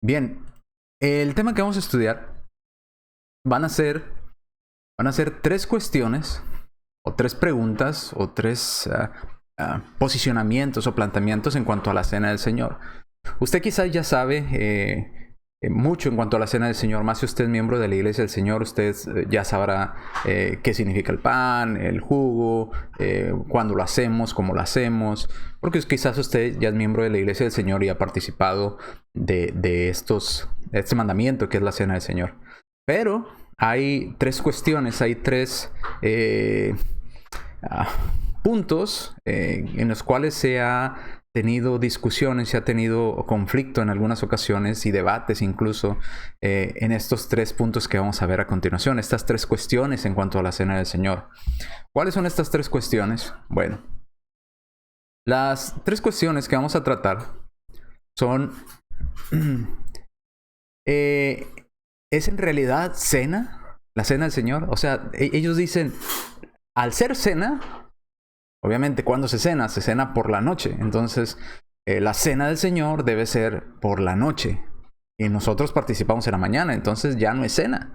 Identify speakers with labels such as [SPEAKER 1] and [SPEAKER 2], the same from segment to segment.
[SPEAKER 1] Bien, el tema que vamos a estudiar van a ser, van a ser tres cuestiones, o tres preguntas, o tres posicionamientos o planteamientos en cuanto a la Cena del Señor. Usted quizás ya sabe mucho en cuanto a la Cena del Señor, más si usted es miembro de la Iglesia del Señor, usted ya sabrá qué significa el pan, el jugo, cuándo lo hacemos, cómo lo hacemos, porque quizás usted ya es miembro de la Iglesia del Señor y ha participado de este mandamiento que es la Cena del Señor. Pero hay tres cuestiones, hay tres puntos en los cuales se ha tenido discusiones, se ha tenido conflicto en algunas ocasiones y debates incluso en estos tres puntos que vamos a ver a continuación, estas tres cuestiones en cuanto a la Cena del Señor. ¿Cuáles son estas tres cuestiones? Bueno, las tres cuestiones que vamos a tratar son ¿es en realidad cena? ¿La Cena del Señor? O sea, ellos dicen, al ser cena, obviamente, ¿cuándo se cena? Se cena por la noche. Entonces, la Cena del Señor debe ser por la noche. Y nosotros participamos en la mañana, entonces ya no es cena.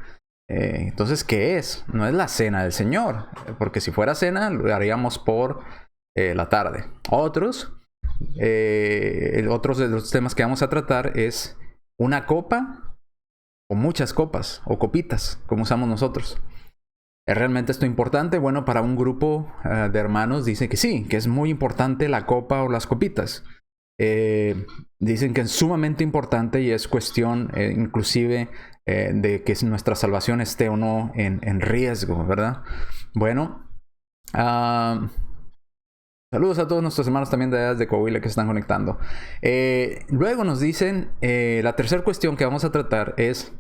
[SPEAKER 1] Entonces, ¿qué es? No es la Cena del Señor. Porque si fuera cena, lo haríamos por la tarde. Otros de los temas que vamos a tratar es una copa o muchas copas o copitas, como usamos nosotros. ¿Es realmente esto importante? Bueno, para un grupo de hermanos dice que sí, que es muy importante la copa o las copitas. Dicen que es sumamente importante y es cuestión inclusive de que nuestra salvación esté o no en riesgo, ¿verdad? Bueno, saludos a todos nuestros hermanos también de Coahuila que se están conectando. Luego nos dicen, la tercera cuestión que vamos a tratar es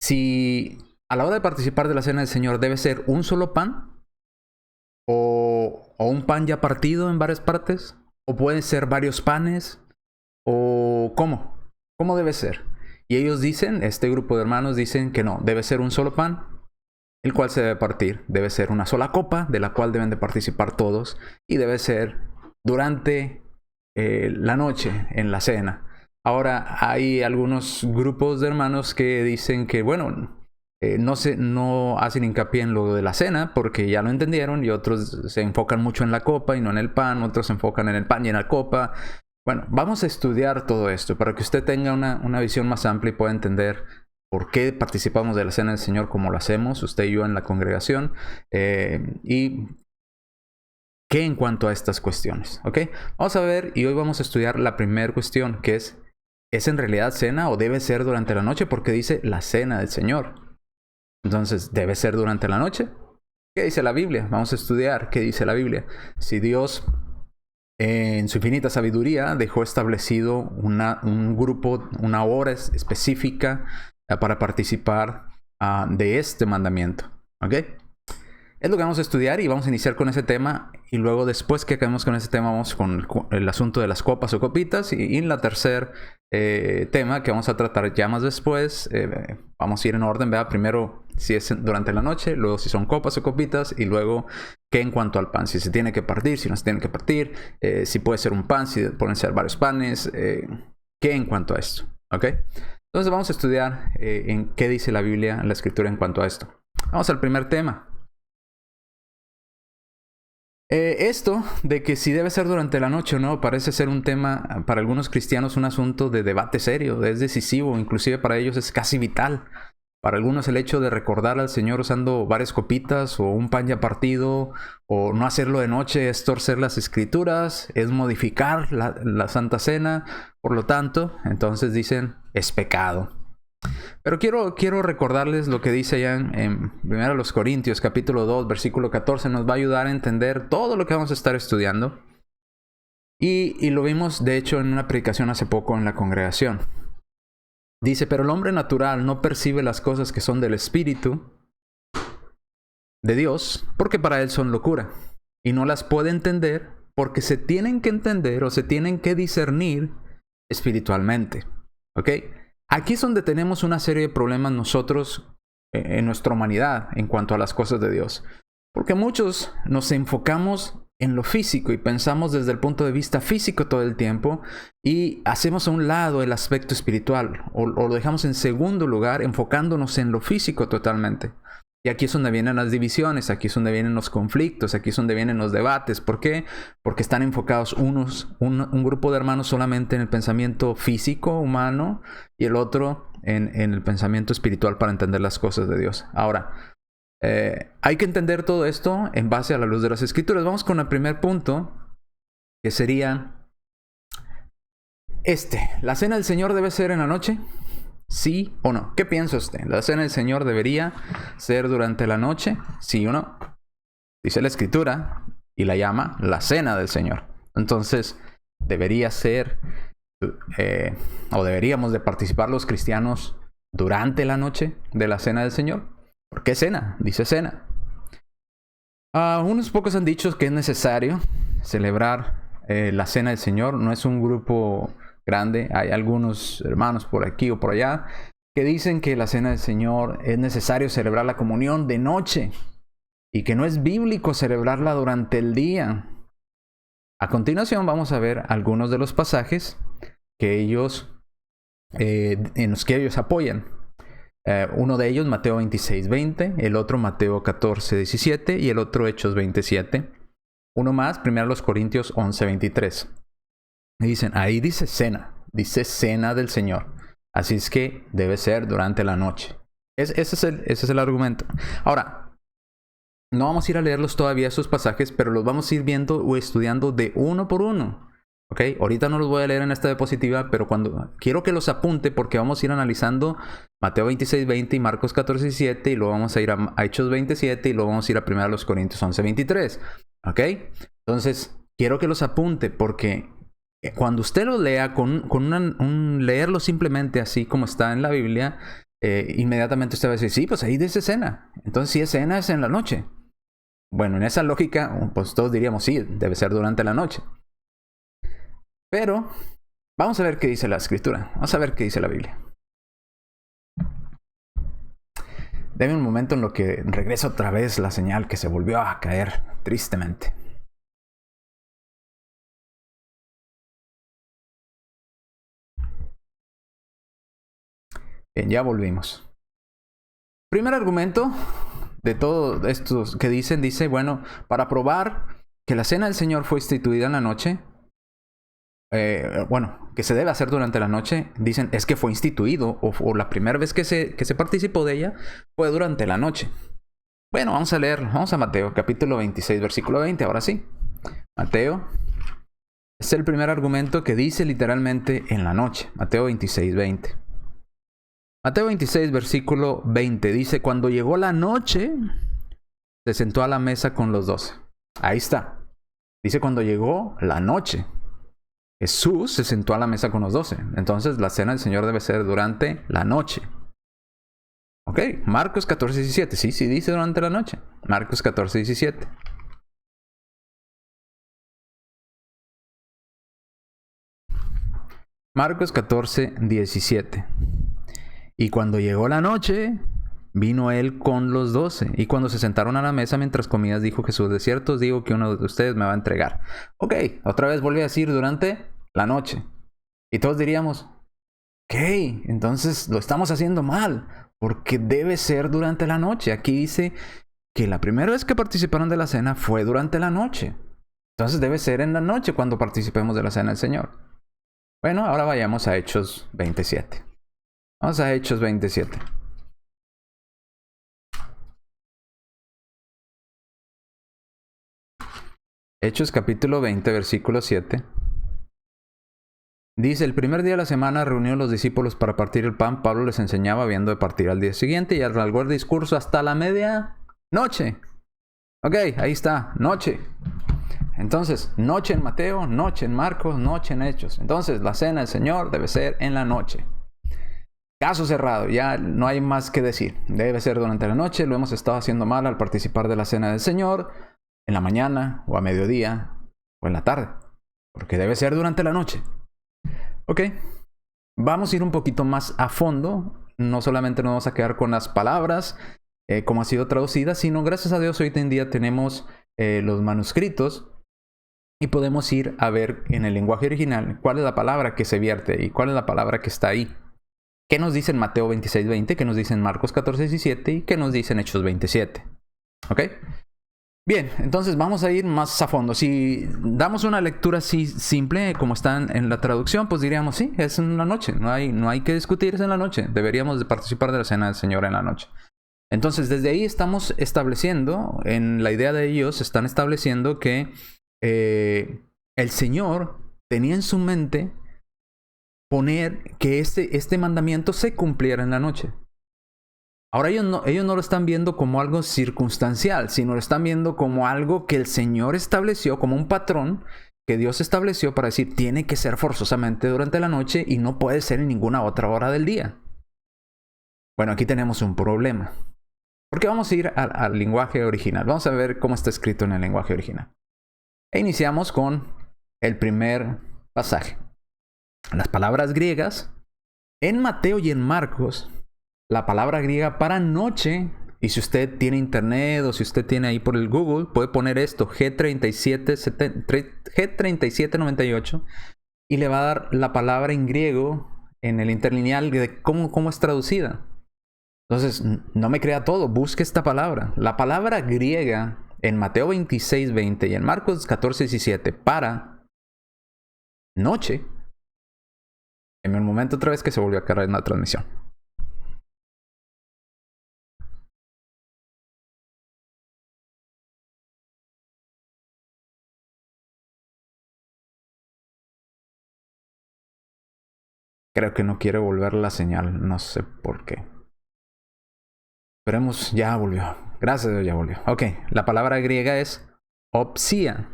[SPEAKER 1] si a la hora de participar de la Cena del Señor debe ser un solo pan o un pan ya partido en varias partes, o pueden ser varios panes, o ¿cómo debe ser? Y ellos dicen, este grupo de hermanos dicen que no, debe ser un solo pan, el cual se debe partir, debe ser una sola copa, de la cual deben de participar todos, y debe ser durante la noche, en la cena. Ahora, hay algunos grupos de hermanos que dicen que, bueno, no hacen hincapié en lo de la cena porque ya lo entendieron, y otros se enfocan mucho en la copa y no en el pan, otros se enfocan en el pan y en la copa. Bueno, vamos a estudiar todo esto para que usted tenga una visión más amplia y pueda entender por qué participamos de la Cena del Señor como lo hacemos, usted y yo en la congregación, y qué en cuanto a estas cuestiones, ¿ok? Vamos a ver, y hoy vamos a estudiar la primera cuestión, que ¿es en realidad cena o debe ser durante la noche? Porque dice la Cena del Señor. Entonces, ¿debe ser durante la noche? ¿Qué dice la Biblia? Vamos a estudiar qué dice la Biblia. Si Dios, en su infinita sabiduría, dejó establecido un grupo, una hora específica para participar de este mandamiento. ¿Ok? Es lo que vamos a estudiar y vamos a iniciar con ese tema, y luego después que acabemos con ese tema vamos con el asunto de las copas o copitas, y en la tercer tema que vamos a tratar ya más después, vamos a ir en orden, ¿verdad? Primero si es durante la noche, luego si son copas o copitas, y luego qué en cuanto al pan, si se tiene que partir, si no se tiene que partir, si puede ser un pan, si pueden ser varios panes, qué en cuanto a esto, ¿ok? Entonces vamos a estudiar en qué dice la Biblia, la Escritura en cuanto a esto. Vamos al primer tema. Esto de que si debe ser durante la noche o no parece ser un tema para algunos cristianos, un asunto de debate serio, es decisivo, inclusive para ellos es casi vital. Para algunos el hecho de recordar al Señor usando varias copitas o un pan ya partido, o no hacerlo de noche, es torcer las Escrituras, es modificar la Santa Cena. Por lo tanto, entonces dicen, es pecado. Pero quiero recordarles lo que dice allá en 1 Corintios capítulo 2, versículo 14. Nos va a ayudar a entender todo lo que vamos a estar estudiando. Y lo vimos, de hecho, en una predicación hace poco en la congregación. Dice, pero el hombre natural no percibe las cosas que son del Espíritu de Dios, porque para él son locura. Y no las puede entender porque se tienen que entender o se tienen que discernir espiritualmente. ¿Ok? Aquí es donde tenemos una serie de problemas nosotros en nuestra humanidad en cuanto a las cosas de Dios. Porque muchos nos enfocamos en lo físico y pensamos desde el punto de vista físico todo el tiempo y hacemos a un lado el aspecto espiritual o lo dejamos en segundo lugar enfocándonos en lo físico totalmente. Y aquí es donde vienen las divisiones, aquí es donde vienen los conflictos, aquí es donde vienen los debates. ¿Por qué? Porque están enfocados un grupo de hermanos solamente en el pensamiento físico, humano, y el otro en el pensamiento espiritual para entender las cosas de Dios. Ahora, hay que entender todo esto en base a la luz de las Escrituras. Vamos con el primer punto, que sería ¿la cena del Señor debe ser en la noche? ¿Sí o no? ¿Qué piensa usted? ¿La cena del Señor debería ser durante la noche? ¿Sí o no? Dice la Escritura y la llama la cena del Señor. Entonces, debería ser o deberíamos de participar los cristianos durante la noche de la cena del Señor. ¿Por qué cena? Dice cena. Unos pocos han dicho que es necesario celebrar la cena del Señor. No es un grupo grande. Hay algunos hermanos por aquí o por allá que dicen que la cena del Señor es necesario celebrar la comunión de noche y que no es bíblico celebrarla durante el día. A continuación vamos a ver algunos de los pasajes que en los que ellos apoyan. Uno de ellos Mateo 26:20, el otro Mateo 14:17 y el otro Hechos 27. Uno más, 1 Corintios 11:23. Y dicen, ahí dice cena del Señor. Así es que debe ser durante la noche. Ese es el argumento. Ahora, no vamos a ir a leerlos todavía esos pasajes, pero los vamos a ir viendo o estudiando de uno por uno. ¿Ok? Ahorita no los voy a leer en esta diapositiva, pero quiero que los apunte porque vamos a ir analizando Mateo 26:20 y Marcos 14:17 y luego vamos a ir a Hechos 27 y luego vamos a ir a 1 Corintios 11:23. ¿Ok? Entonces, quiero que los apunte porque cuando usted lo lea, leerlo simplemente así como está en la Biblia, inmediatamente usted va a decir, sí, pues ahí dice cena. Entonces, si es cena, es en la noche. Bueno, en esa lógica, pues todos diríamos, sí, debe ser durante la noche. Pero vamos a ver qué dice la Escritura. Vamos a ver qué dice la Biblia. Deme un momento en lo que regresa otra vez la señal que se volvió a caer tristemente. Bien, ya volvimos. Primer argumento de todos estos que dice, bueno, para probar que la cena del Señor fue instituida en la noche, que se debe hacer durante la noche, dicen, es que fue instituido, o la primera vez que se participó de ella fue durante la noche. Bueno, vamos a Mateo, capítulo 26, versículo 20, ahora sí. Mateo, es el primer argumento que dice literalmente en la noche, Mateo 26, 20. Mateo 26, versículo 20, dice, cuando llegó la noche, se sentó a la mesa con los 12. Ahí está. Dice, cuando llegó la noche, Jesús se sentó a la mesa con los 12. Entonces, la cena del Señor debe ser durante la noche. Ok, Marcos 14:17. Sí, dice durante la noche. Marcos 14:17. Marcos 14:17. Y cuando llegó la noche, vino él con los 12. Y cuando se sentaron a la mesa mientras comías, dijo Jesús, de cierto os digo que uno de ustedes me va a entregar. Ok, otra vez volví a decir durante la noche. Y todos diríamos, ok, entonces lo estamos haciendo mal, porque debe ser durante la noche. Aquí dice que la primera vez que participaron de la cena fue durante la noche. Entonces debe ser en la noche cuando participemos de la cena del Señor. Bueno, ahora vayamos a Hechos 27. Vamos a Hechos 27. Hechos capítulo 20, versículo 7. Dice, el primer día de la semana reunió a los discípulos para partir el pan. Pablo les enseñaba habiendo de partir al día siguiente y alargó el discurso hasta la medianoche. Ok, ahí está, noche. Entonces, noche en Mateo, noche en Marcos, noche en Hechos. Entonces, la cena del Señor debe ser en la noche. Caso cerrado, ya no hay más que decir. Debe ser durante la noche. Lo hemos estado haciendo mal al participar de la cena del Señor en la mañana o a mediodía o en la tarde. Porque debe ser durante la noche. Ok, vamos a ir un poquito más a fondo. No solamente nos vamos a quedar con las palabras como ha sido traducida, sino gracias a Dios hoy en día tenemos los manuscritos y podemos ir a ver en el lenguaje original cuál es la palabra que se vierte y cuál es la palabra que está ahí. ¿Qué nos dice en Mateo 26:20? ¿Qué nos dice en Marcos 14:17? ¿Y qué nos dice en Hechos 27? ¿Ok? Bien, entonces vamos a ir más a fondo. Si damos una lectura así simple, como está en la traducción, pues diríamos, sí, es en la noche. No hay que discutir, es en la noche. Deberíamos de participar de la cena del Señor en la noche. Entonces, desde ahí estamos estableciendo, en la idea de ellos, están estableciendo que el Señor tenía en su mente poner que este mandamiento se cumpliera en la noche. Ahora ellos no lo están viendo como algo circunstancial, sino lo están viendo como algo que el Señor estableció, como un patrón que Dios estableció para decir, tiene que ser forzosamente durante la noche y no puede ser en ninguna otra hora del día. Bueno, aquí tenemos un problema. Porque vamos a ir al lenguaje original. Vamos a ver cómo está escrito en el lenguaje original. E iniciamos con el primer pasaje. Las palabras griegas, en Mateo y en Marcos, la palabra griega para noche, y si usted tiene internet o si usted tiene ahí por el Google, puede poner esto, G3798, y le va a dar la palabra en griego en el interlineal de cómo es traducida. Entonces, no me crea todo, busque esta palabra. La palabra griega en Mateo 26:20 y en Marcos 14:17 para noche. En un momento otra vez que se volvió a cargar en la transmisión. Creo que no quiere volver la señal, no sé por qué. Esperemos, ya volvió. Gracias a Dios, ya volvió. Ok, la palabra griega es opsia,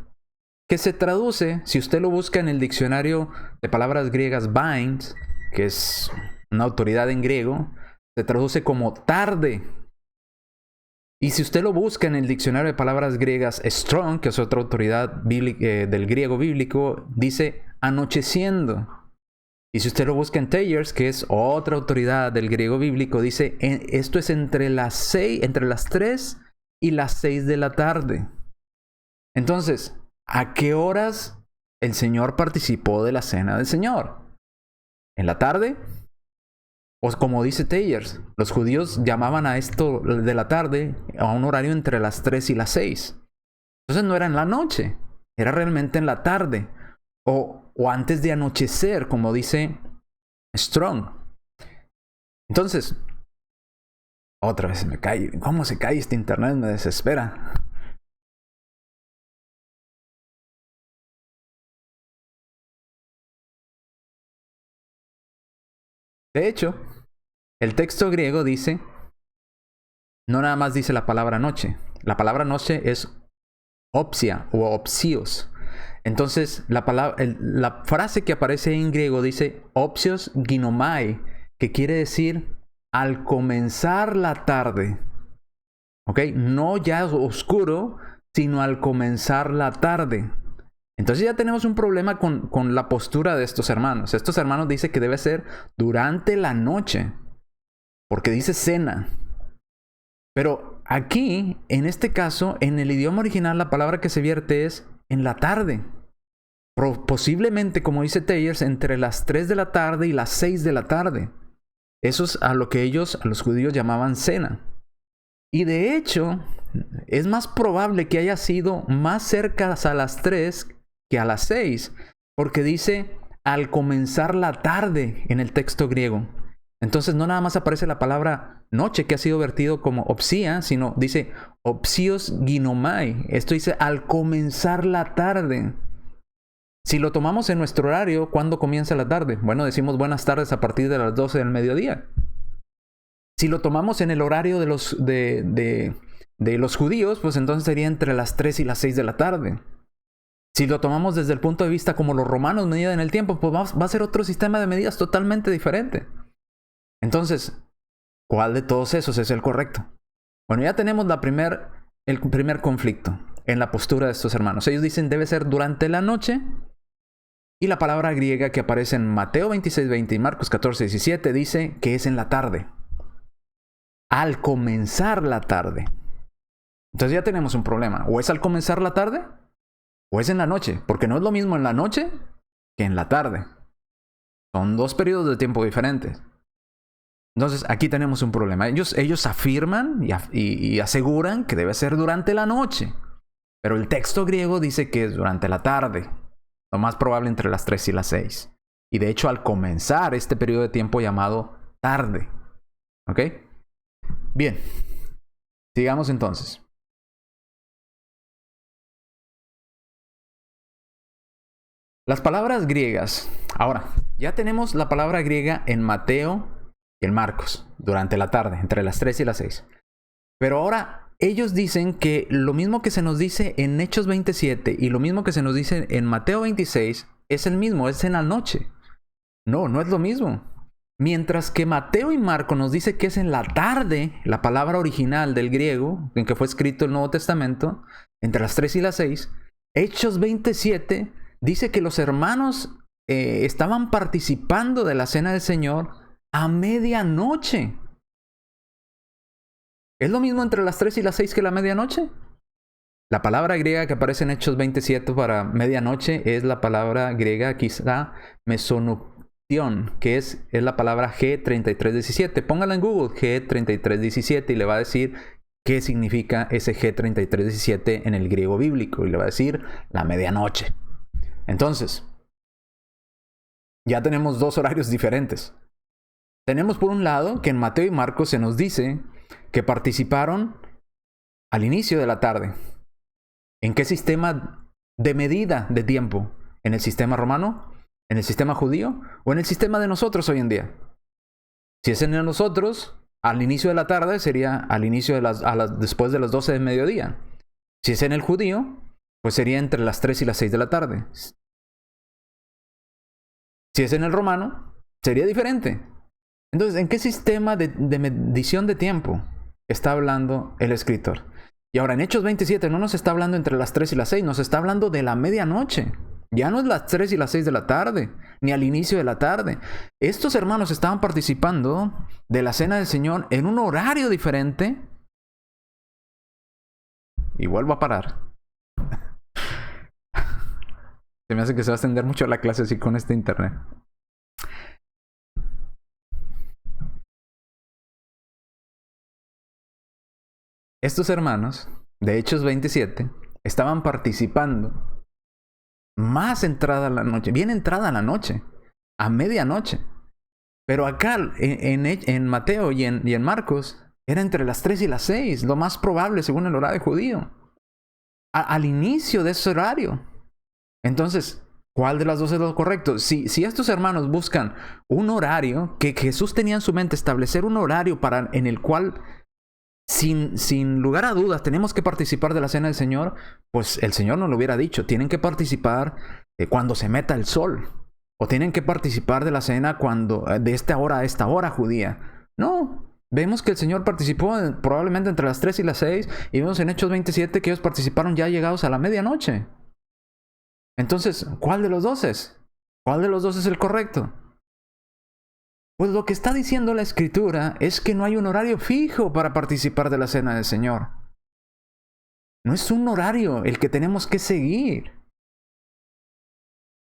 [SPEAKER 1] que se traduce, si usted lo busca en el diccionario de palabras griegas Vines, que es una autoridad en griego, se traduce como tarde. Y si usted lo busca en el diccionario de palabras griegas Strong, que es otra autoridad del griego bíblico, dice anocheciendo. Y si usted lo busca en Thayers, que es otra autoridad del griego bíblico, dice esto es entre las 3 y las 6 de la tarde. Entonces, ¿a qué horas el Señor participó de la cena del Señor? ¿En la tarde? O como dice Thayers, los judíos llamaban a esto de la tarde a un horario entre las 3 y las 6. Entonces no era en la noche, era realmente en la tarde. O antes de anochecer, como dice Strong. Entonces, otra vez se me cae. ¿Cómo se cae este internet? Me desespera. De hecho, el texto griego dice, no nada más dice la palabra noche. La palabra noche es opsia o opsios. Entonces, la frase que aparece en griego dice opsios ginomai, que quiere decir al comenzar la tarde. ¿Ok? No ya oscuro, sino al comenzar la tarde. Entonces ya tenemos un problema con la postura de estos hermanos. Estos hermanos dicen que debe ser durante la noche, porque dice cena. Pero aquí, en este caso, en el idioma original, la palabra que se vierte es en la tarde. Posiblemente, como dice Thayers, entre las 3 de la tarde y las 6 de la tarde. Eso es a lo que ellos, a los judíos, llamaban cena. Y de hecho, es más probable que haya sido más cerca a las 3 que a las 6, porque dice al comenzar la tarde en el texto griego. Entonces no nada más aparece la palabra noche, que ha sido vertido como opsia, sino dice opsios ginomai. Esto dice al comenzar la tarde. Si lo tomamos en nuestro horario, ¿cuándo comienza la tarde? Bueno, decimos buenas tardes a partir de las 12 del mediodía. Si lo tomamos en el horario de los judíos, pues entonces sería entre las 3 y las 6 de la tarde. Si lo tomamos desde el punto de vista como los romanos medían el tiempo, pues va a ser otro sistema de medidas totalmente diferente. Entonces, ¿cuál de todos esos es el correcto? Bueno, ya tenemos el primer conflicto en la postura de estos hermanos. Ellos dicen debe ser durante la noche, y la palabra griega que aparece en Mateo 26:20 y Marcos 14:17 dice que es en la tarde. Al comenzar la tarde. Entonces ya tenemos un problema. O es al comenzar la tarde, o es en la noche, porque no es lo mismo en la noche que en la tarde. Son dos periodos de tiempo diferentes. Entonces aquí tenemos un problema. Ellos afirman y aseguran que debe ser durante la noche, pero el texto griego dice que es durante la tarde, lo más probable entre las 3 y las 6. Y de hecho al comenzar este periodo de tiempo llamado tarde. ¿Ok? Bien, sigamos entonces. Las palabras griegas. Ahora, ya tenemos la palabra griega en Mateo y en Marcos, durante la tarde, entre las 3 y las 6. Pero ahora ellos dicen que lo mismo que se nos dice en Hechos 27 y lo mismo que se nos dice en Mateo 26 es el mismo, es en la noche. No, no es lo mismo. Mientras que Mateo y Marco nos dice que es en la tarde, la palabra original del griego en que fue escrito el Nuevo Testamento, entre las 3 y las 6, Hechos 27 dice que los hermanos estaban participando de la cena del Señor a medianoche. ¿Es lo mismo entre las 3 y las 6 que la medianoche? La palabra griega que aparece en Hechos 27 para medianoche es la palabra griega quizá mesonuktion, que es la palabra G3317. Póngala en Google, G3317, y le va a decir qué significa ese G3317 en el griego bíblico. Y le va a decir la medianoche. Entonces, ya tenemos dos horarios diferentes. Tenemos por un lado que en Mateo y Marcos se nos dice que participaron al inicio de la tarde. ¿En qué sistema de medida de tiempo? ¿En el sistema romano? ¿En el sistema judío? ¿O en el sistema de nosotros hoy en día? Si es en el nosotros, al inicio de la tarde sería al inicio de después de las 12 de mediodía. Si es en el judío, pues sería entre las 3 y las 6 de la tarde. Si es en el romano, sería diferente. Entonces, ¿en qué sistema de medición de tiempo está hablando el escritor? Y ahora en Hechos 27 no nos está hablando entre las 3 y las 6, nos está hablando de la medianoche. Ya no es las 3 y las 6 de la tarde, ni al inicio de la tarde. Estos hermanos estaban participando de la cena del Señor en un horario diferente. Y vuelvo a parar. Se me hace que se va a extender mucho la clase así con este internet. Estos hermanos, de Hechos 27, estaban participando más entrada la noche, bien entrada la noche, a medianoche. Pero acá, en Mateo y en Marcos, era entre las 3 y las 6, lo más probable según el horario judío. Al inicio de ese horario. Entonces, ¿cuál de las dos es lo correcto? Si estos hermanos buscan un horario, que Jesús tenía en su mente establecer un horario en el cual, sin lugar a dudas, tenemos que participar de la cena del Señor, pues el Señor nos lo hubiera dicho. Tienen que participar cuando se meta el sol. O tienen que participar de la cena de esta hora a esta hora judía. No. Vemos que el Señor participó probablemente entre las 3 y las 6. Y vemos en Hechos 27 que ellos participaron ya llegados a la medianoche. Entonces, ¿cuál de los dos es? ¿Cuál de los dos es el correcto? Pues lo que está diciendo la Escritura es que no hay un horario fijo para participar de la cena del Señor. No es un horario el que tenemos que seguir.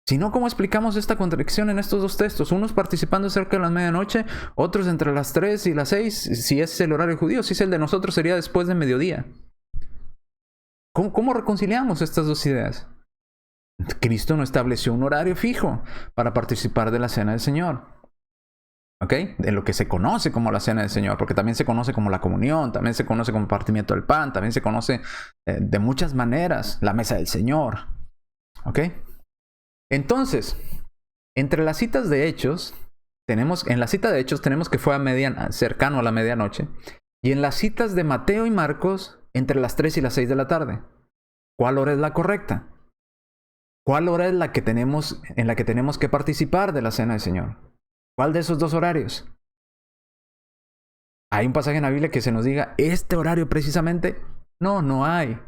[SPEAKER 1] Si no, ¿cómo explicamos esta contradicción en estos dos textos? Unos participando cerca de la medianoche, otros entre las 3 y las 6, si es el horario judío. Si es el de nosotros, sería después de mediodía. ¿Cómo reconciliamos estas dos ideas? Cristo no estableció un horario fijo para participar de la cena del Señor. ¿Ok? De lo que se conoce como la cena del Señor, porque también se conoce como la comunión, también se conoce como partimiento del pan, también se conoce de muchas maneras la mesa del Señor. ¿Ok? Entonces, entre las citas de Hechos, en la cita de Hechos tenemos que fue cercano a la medianoche, y en las citas de Mateo y Marcos, entre las 3 y las 6 de la tarde. ¿Cuál hora es la correcta? ¿Cuál hora es en la que tenemos que participar de la cena del Señor? ¿Cuál de esos dos horarios? ¿Hay un pasaje en la Biblia que se nos diga este horario precisamente? No, no hay.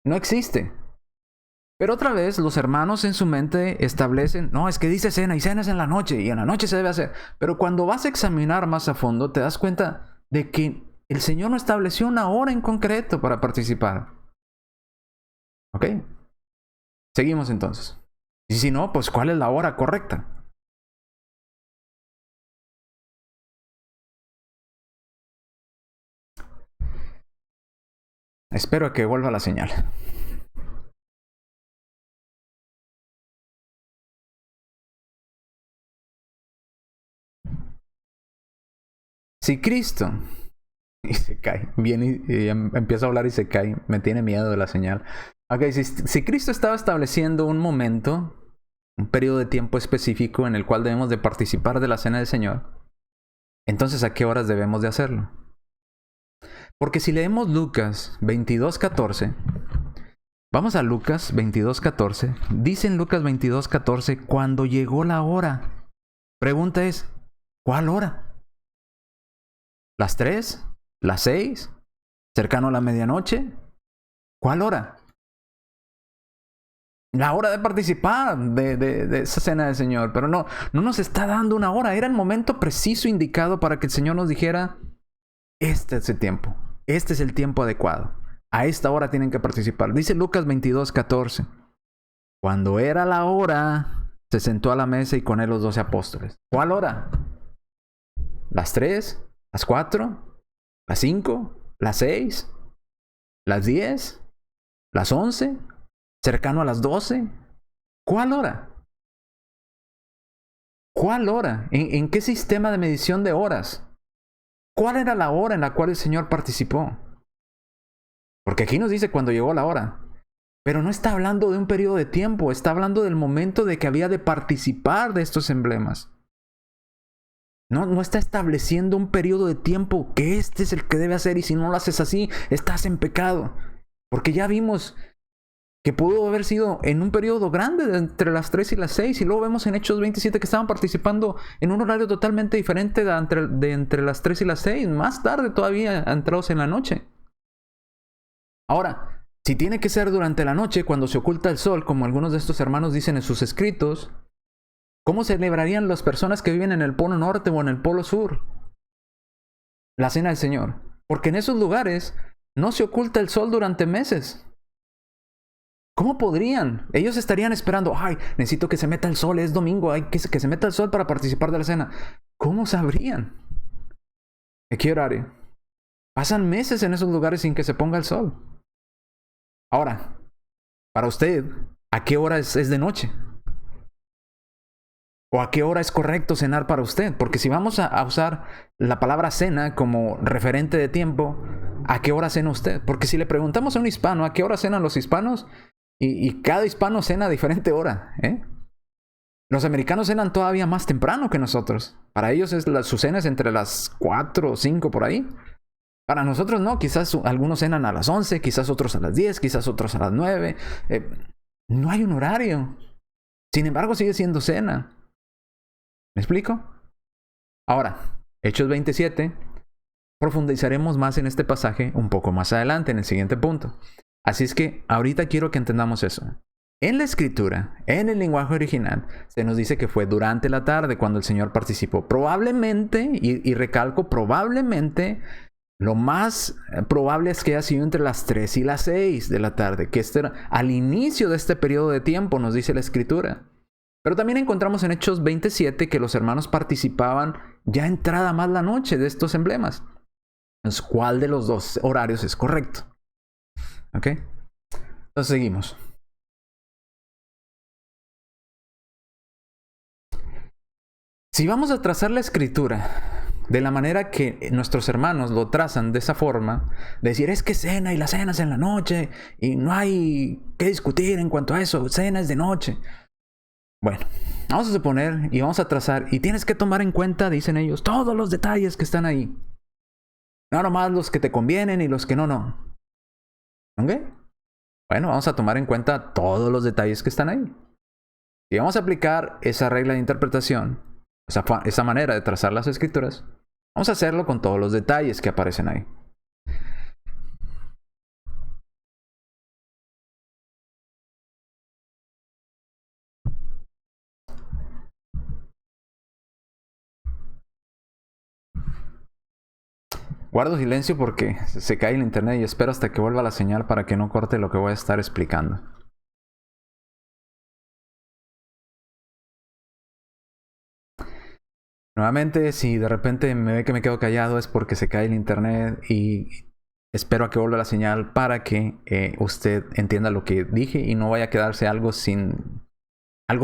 [SPEAKER 1] No existe. Pero otra vez los hermanos en su mente establecen, no, es que dice cena y cena es en la noche y en la noche se debe hacer. Pero cuando vas a examinar más a fondo te das cuenta de que el Señor no estableció una hora en concreto para participar. ¿Ok? Seguimos entonces. Y si no, pues ¿cuál es la hora correcta? Espero a que vuelva la señal. Si Cristo... Y se cae. Viene y empieza a hablar y se cae. Me tiene miedo de la señal. Ok, si Cristo estaba estableciendo un momento, un periodo de tiempo específico en el cual debemos de participar de la cena del Señor, entonces ¿a qué horas debemos de hacerlo? Porque si leemos Lucas 22:14, vamos a Lucas 22:14, dice en Lucas 22:14, cuando llegó la hora. Pregunta es, ¿cuál hora? ¿Las 3? ¿Las 6? ¿Cercano a la medianoche? ¿Cuál hora? La hora de participar de esa cena del Señor. Pero no nos está dando una hora. Era el momento preciso indicado para que el Señor nos dijera, este es el tiempo. Este es el tiempo adecuado. A esta hora tienen que participar. Dice Lucas 22:14. Cuando era la hora, se sentó a la mesa y con él los 12 apóstoles. ¿Cuál hora? ¿Las 3? ¿Las 4? ¿Las 5? ¿Las 6? ¿Las 10? ¿Las 11? ¿Cercano a las 12? ¿Cuál hora? ¿Cuál hora? ¿En qué sistema de medición de horas? ¿Cuál era la hora en la cual el Señor participó? Porque aquí nos dice cuando llegó la hora. Pero no está hablando de un periodo de tiempo, está hablando del momento de que había de participar de estos emblemas. No está estableciendo un periodo de tiempo que este es el que debe hacer y si no lo haces así, estás en pecado. Porque ya vimos que pudo haber sido en un periodo grande de entre las 3 y las 6 y luego vemos en Hechos 27 que estaban participando en un horario totalmente diferente de entre las 3 y las 6, más tarde todavía entrados en la noche. Ahora, si tiene que ser durante la noche cuando se oculta el sol, como algunos de estos hermanos dicen en sus escritos, ¿cómo celebrarían las personas que viven en el Polo Norte o en el Polo Sur la cena del Señor? Porque en esos lugares no se oculta el sol durante meses. ¿Cómo podrían? Ellos estarían esperando, ay, necesito que se meta el sol, es domingo, hay que se meta el sol para participar de la cena. ¿Cómo sabrían? ¿En qué horario? Pasan meses en esos lugares sin que se ponga el sol. Ahora, para usted, ¿a qué hora es de noche? ¿O a qué hora es correcto cenar para usted? Porque si vamos a usar la palabra cena como referente de tiempo, ¿a qué hora cena usted? Porque si le preguntamos a un hispano, ¿a qué hora cenan los hispanos? Y cada hispano cena a diferente hora, ¿eh? Los americanos cenan todavía más temprano que nosotros. Para ellos su cena es entre las 4 o 5 por ahí. Para nosotros no, quizás algunos cenan a las 11, quizás otros a las 10, quizás otros a las 9. No hay un horario. Sin embargo, sigue siendo cena. ¿Me explico? Ahora, Hechos 27, profundizaremos más en este pasaje un poco más adelante, en el siguiente punto. Así es que ahorita quiero que entendamos eso. En la escritura, en el lenguaje original, se nos dice que fue durante la tarde cuando el Señor participó. Probablemente, y recalco, probablemente, lo más probable es que haya sido entre las 3 y las 6 de la tarde, que este era al inicio de este periodo de tiempo, nos dice la escritura. Pero también encontramos en Hechos 27 que los hermanos participaban ya entrada más la noche de estos emblemas. Entonces, ¿cuál de los dos horarios es correcto? ¿Ok? Entonces seguimos. Si vamos a trazar la escritura de la manera que nuestros hermanos lo trazan de esa forma, decir es que cena y la cena es en la noche y no hay que discutir en cuanto a eso, cena es de noche. Bueno, vamos a suponer y vamos a trazar y tienes que tomar en cuenta, dicen ellos, todos los detalles que están ahí. No nomás los que te convienen y los que no. ¿Ok? Bueno, vamos a tomar en cuenta todos los detalles que están ahí. Si vamos a aplicar esa regla de interpretación, esa manera de trazar las escrituras, vamos a hacerlo con todos los detalles que aparecen ahí. Guardo silencio porque se cae el internet y espero hasta que vuelva la señal para que no corte lo que voy a estar explicando. Nuevamente, si de repente me ve que me quedo callado es porque se cae el internet y espero a que vuelva la señal para que usted entienda lo que dije y no vaya a quedarse algo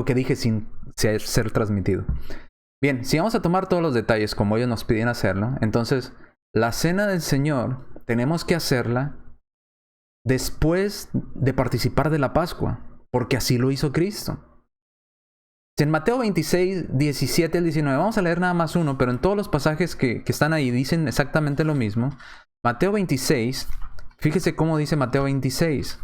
[SPEAKER 1] que dije sin ser transmitido. Bien, si vamos a tomar todos los detalles como ellos nos piden hacerlo, entonces la cena del Señor tenemos que hacerla después de participar de la Pascua, porque así lo hizo Cristo. En Mateo 26, 17 al 19, vamos a leer nada más uno, pero en todos los pasajes que están ahí dicen exactamente lo mismo. Mateo 26, fíjese cómo dice Mateo 26.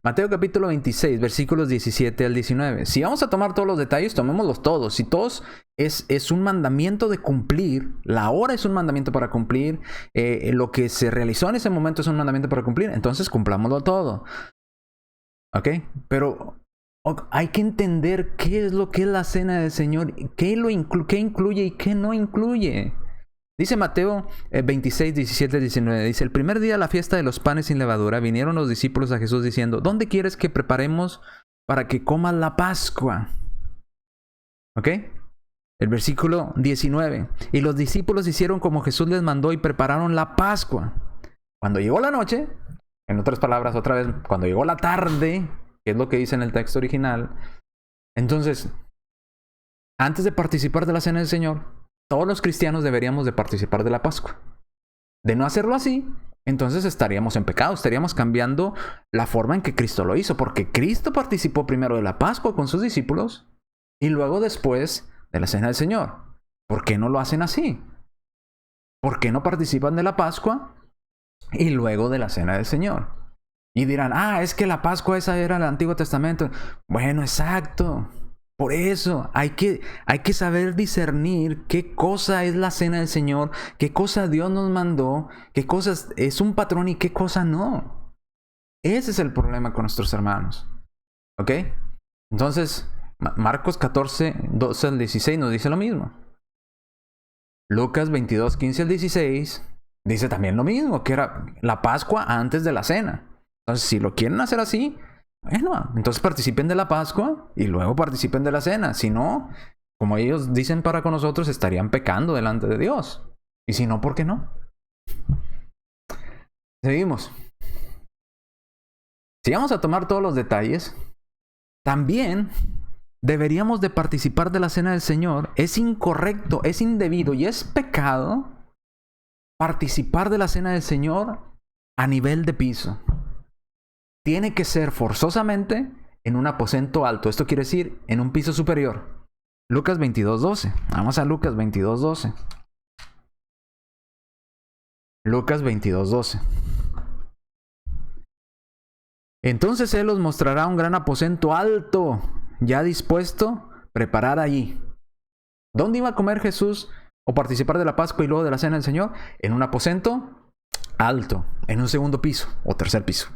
[SPEAKER 1] Mateo capítulo 26, versículos 17 al 19. Si vamos a tomar todos los detalles, tomémoslos todos. Si todos es un mandamiento de cumplir, la hora es un mandamiento para cumplir, lo que se realizó en ese momento es un mandamiento para cumplir, entonces cumplámoslo todo. ¿Ok? Pero hay que entender qué es lo que es la cena del Señor, qué incluye y qué no incluye. Dice Mateo 26, 17, 19. Dice, el primer día de la fiesta de los panes sin levadura, vinieron los discípulos a Jesús diciendo, ¿dónde quieres que preparemos para que comas la Pascua? ¿Ok? El versículo 19. Y los discípulos hicieron como Jesús les mandó y prepararon la Pascua. Cuando llegó la noche, en otras palabras, otra vez, cuando llegó la tarde, que es lo que dice en el texto original, entonces, antes de participar de la cena del Señor, todos los cristianos deberíamos de participar de la Pascua. De no hacerlo así, entonces estaríamos en pecado, estaríamos cambiando la forma en que Cristo lo hizo, porque Cristo participó primero de la Pascua con sus discípulos y luego después de la cena del Señor. ¿Por qué no lo hacen así? ¿Por qué no participan de la Pascua y luego de la cena del Señor? Y dirán, es que la Pascua esa era el Antiguo Testamento. Bueno, exacto. Por eso hay que saber discernir qué cosa es la cena del Señor, qué cosa Dios nos mandó, qué cosas es un patrón y qué cosa no. Ese es el problema con nuestros hermanos. ¿Ok? Entonces, Marcos 14, 12 al 16 nos dice lo mismo. Lucas 22, 15 al 16 dice también lo mismo, que era la Pascua antes de la cena. Entonces, si lo quieren hacer así, bueno, entonces participen de la Pascua y luego participen de la cena. Si no, como ellos dicen para con nosotros, estarían pecando delante de Dios. Y si no, ¿por qué no? Seguimos. Si vamos a tomar todos los detalles, también deberíamos de participar de la cena del Señor. Es incorrecto, es indebido y es pecado participar de la cena del Señor a nivel de piso. Tiene que ser forzosamente en un aposento alto. Esto quiere decir en un piso superior. Lucas 22:12. Vamos a Lucas 22:12. Lucas 22:12. Entonces Él os mostrará un gran aposento alto, ya dispuesto, preparar allí. ¿Dónde iba a comer Jesús o participar de la Pascua y luego de la cena del Señor? En un aposento alto, en un segundo piso o tercer piso.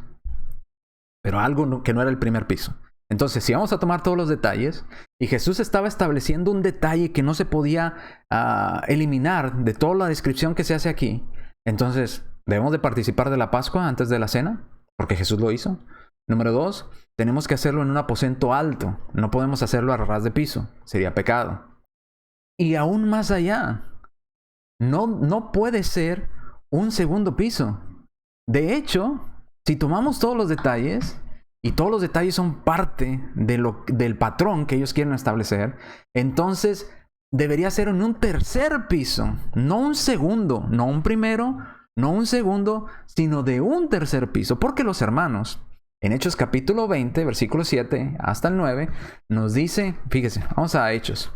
[SPEAKER 1] Pero algo que no era el primer piso. Entonces, si vamos a tomar todos los detalles, y Jesús estaba estableciendo un detalle que no se podía eliminar de toda la descripción que se hace aquí, entonces, ¿debemos de participar de la Pascua antes de la cena? Porque Jesús lo hizo. Número 2, tenemos que hacerlo en un aposento alto. No podemos hacerlo a ras de piso. Sería pecado. Y aún más allá, no puede ser un segundo piso. De hecho, si tomamos todos los detalles, y todos los detalles son parte del patrón que ellos quieren establecer, entonces debería ser en un tercer piso, no un segundo, no un primero, no un segundo, sino de un tercer piso. Porque los hermanos, en Hechos capítulo 20, versículo 7 hasta el 9, nos dice, fíjese, vamos a Hechos.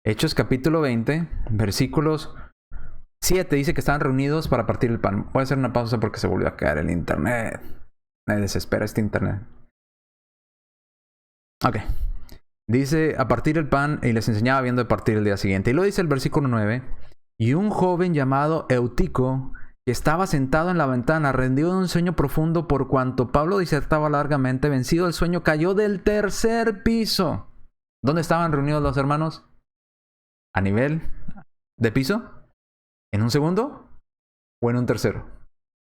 [SPEAKER 1] Hechos capítulo 20, versículos 7 dice que estaban reunidos para partir el pan. Voy a hacer una pausa porque se volvió a caer el internet. Me desespera este internet. Ok. Dice a partir el pan y les enseñaba viendo de partir el día siguiente. Y luego dice el versículo 9. Y un joven llamado Eutico, que estaba sentado en la ventana, rendido de un sueño profundo por cuanto Pablo disertaba largamente, vencido del sueño, cayó del tercer piso. ¿Dónde estaban reunidos los hermanos? ¿A nivel de piso? ¿En un segundo? ¿O en un tercero?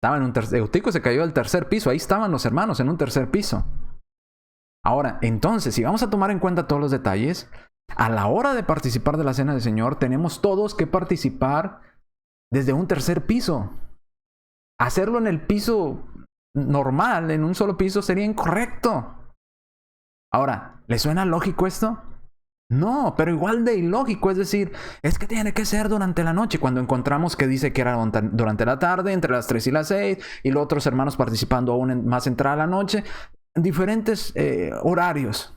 [SPEAKER 1] Estaba en un Eutico se cayó del tercer piso. Ahí estaban los hermanos en un tercer piso. Ahora, entonces, si vamos a tomar en cuenta todos los detalles, a la hora de participar de la cena del Señor, tenemos todos que participar desde un tercer piso. Hacerlo en el piso normal, en un solo piso, sería incorrecto. Ahora, ¿le suena lógico esto? No, pero igual de ilógico, es decir, es que tiene que ser durante la noche, cuando encontramos que dice que era durante la tarde, entre las 3 y las 6, y los otros hermanos participando aún más entrada la noche, en diferentes horarios,